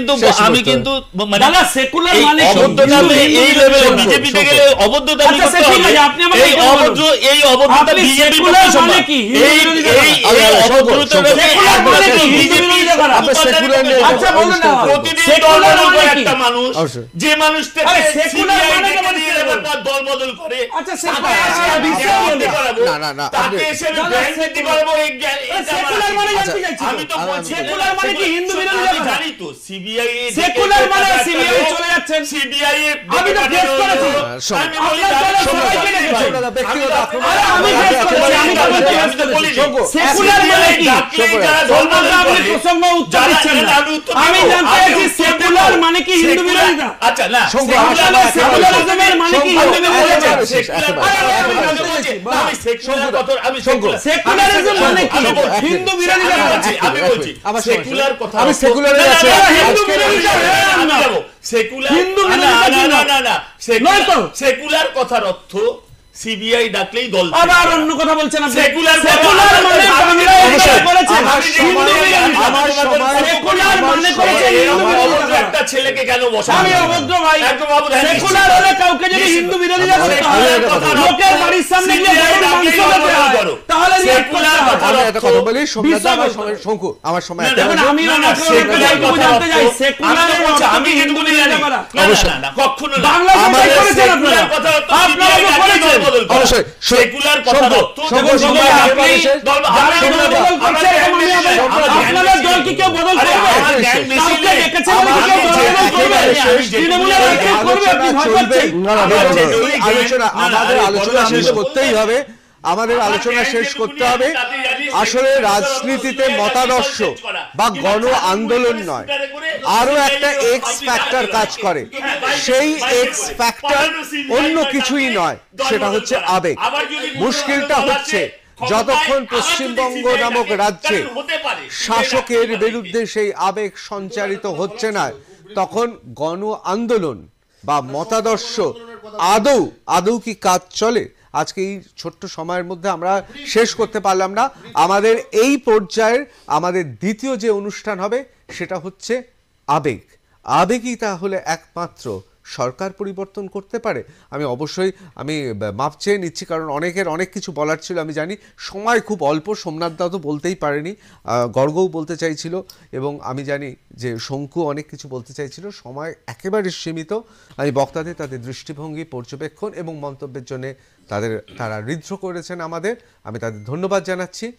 দল। আমি কিন্তু মানে দাদা, secular এই মানে কি? অবদ্ধতা হিন্দু এই বিরোধী লেভেলে দল। বিজেপিতে গেলে অবদ্ধতা আচ্ছা, করতে ঠিক হবে। আছে, আপনি আমাকে এই এটা বলুন। অবদ্ধতা আপনি বিজেপি secular মানে কি? হিন্দু বিরোধী দল। অবদ্ধতা secular মানে কি? হিন্দু বিরোধী দল। আপনি secular নিয়ে আচ্ছা, বলুন না। প্রতিদিন secular দলবদল করে মানে কি? একটা মানুষ, অবশ্যই। যে মানুষটাকে আরে, secular CBI মানে ডেকে কেমন দিয়ে secular? ব্যাপারটা দলবদল করে, আচ্ছা, তাকে secular এসে মানে আমি বিষয় জ্ঞান হলো। করাবো, না, না, না, তাকে আপনি- এসে আমি দাদা, জ্ঞান দিতে করাবো, এই জ্ঞান এটা আমার secular আছে। মানে আচ্ছা, জানতে চাইছি। আমি তো বলছি secular মানে কি? হিন্দু বিরোধী আমি দল। জানি তো সিবিআই secular মানে CBI চলে যাচ্ছেন। সিবিআই আমি তো face করেছি। আমি বলি আপনার দলের সবাইকে আমি ডেকেছেন। ভাই, দাদা, ব্যক্তিগত আক্রমণ। আরে, আমি face করেছি, আমি তো বলতে আমি তো বলি secular মানে কি? ধর্মদল আপনি প্রসঙ্গ উত্তর দিচ্ছেন না। আমি জানতে চাইছি secular মানে কি? হিন্দু বিরোধী দল। আচ্ছা না শঙ্কু, secular আমার মানে secularism-এর মানে কি? হিন্দু বিরোধী দল। Secularism মানে কি? হিন্দু বিরোধী দল। সেকুলার কথা আমি secular এ আছি। হিন্দু বিরোধী দল। হিন্দু বিরোধী দল নয় তো। সেকুলার কথার অর্থ সিবিআই ডাকলেই দল আবার অন্য কথা বলছেন আপনি। Secular Secular মানে বাংলায় অবশ্যই। করেছে আমার হিন্দু সময়- বিরোধী দল। আমার সময়- Secular মানে করেছে এই হিন্দু বিরোধী অভদ্র দল। একটা ছেলেকে কেন বসানো আমি হলো? অভদ্র ভাই। একদম অভদ্র, হ্যাঁ, Secular হলে কাউকে যদি হিন্দু বিরোধী দল করতে হয়, লোকের বাড়ির সামনে গিয়ে গরুর মাংস খেতে হয়, তাহলে react করতে হয়। আমি একটা কথা বলি, সোমনাথ দা, আমার বিশ্বাস সময় শঙ্কু, আমার সময় না, একটা দেখুন, আছে। আমি না, না, অনেক secular এইটুকু কথার জানতে চাই, অর্থ- secular আমি তো এর বলছি, অর্থ আমি কি কিন্তু হিন্দু বলি বিরোধী জানি। করা? না, না, না, কখনো না। বাংলা ভাষায় আমাদের করেছেন secular আপনারা। কথার অর্থ আপনারা CBI তো ডাকলেই করেছেন। দলবদল করা। অবশ্যই। সেকুলার কথার শঙ্কু, অর্থ শঙ্কু, যখন শঙ্কু, সবাই আপনার ডাকলেই শেষ। দল- যারা আমার দল জ্ঞান বদল করছে, বেশি এরকম নেই। আমি হবে। আমার জ্ঞান আপনাদের বেশি দল নেই। কি কেউ বদল আরে, করবে? আমার জ্ঞান বেশি কাউকে নেই। ডেকেছে বলে কি আমার কেউ দল জ্ঞান বদল করবে? বেশি নেই। তৃণমূলের আমি কেউ করবে? আপনি ভয় চলবে। পাচ্ছেন? না, না, আমার না, না, যেটুকুই জ্ঞান- আলোচনা, না, না, আমাদের আরে, আলোচনা বলো, শেষ আমি করতেই বলবো। হবে। আমাদের আমার আলোচনা জ্ঞান শেষ যেটুকুনি করতে আছে হবে। তাতে জানি, আসলে সেটা রাজনীতিতে সবাই মতাদর্শ শেষ করা। বা কিন্তু গণ তার আন্দোলন উপরে নয়, স্বীকার করে আরো CBI একটা ও এক্স আপনি ফ্যাক্টর ডাকলেন। কাজ করে। হ্যাঁ, বাইরে- সেই বাইরে এক্স করে। ফ্যাক্টর পড়ানো CBI অন্য নয়, কিছুই তাকে নয়, দল সেটা বদল হচ্ছে করা। আবেগ। আবার যদি মুশকিলটা দল হচ্ছে আছে, ক্ষমতায় যতক্ষণ আবার যদি পশ্চিমবঙ্গ CBI নামক ডাকে, রাজ্যে কারণ হতে পারে। শাসকের বিরুদ্ধে সেই আবেগ সঞ্চারিত হচ্ছে না, তখন গণ আন্দোলন বা মতাদর্শ আদৌ কি কাজ চলে? আজকে এই ছোট্ট সময়ের মধ্যে আমরা শেষ করতে পারলাম না। আমাদের এই পর্যায়ের আমাদের দ্বিতীয় যে অনুষ্ঠান হবে সেটা হচ্ছে আবেগই তাহলে একমাত্র সরকার পরিবর্তন করতে পারে। আমি অবশ্যই মাপ চেয়ে নিচ্ছি, কারণ অনেকের অনেক কিছু বলার ছিল। আমি জানি সময় খুব অল্প, সোমনাথ দা তো বলতেই পারেনি, গর্গও বলতে চাইছিল, এবং আমি জানি যে শঙ্কু অনেক কিছু বলতে চাইছিল। সময় একেবারে সীমিত। আমি বক্তাদের তাদের দৃষ্টিভঙ্গি, পর্যবেক্ষণ এবং মন্তব্যের জন্য তারা হৃদ্র করেছেন আমাদের, আমি তাদের ধন্যবাদ জানাচ্ছি।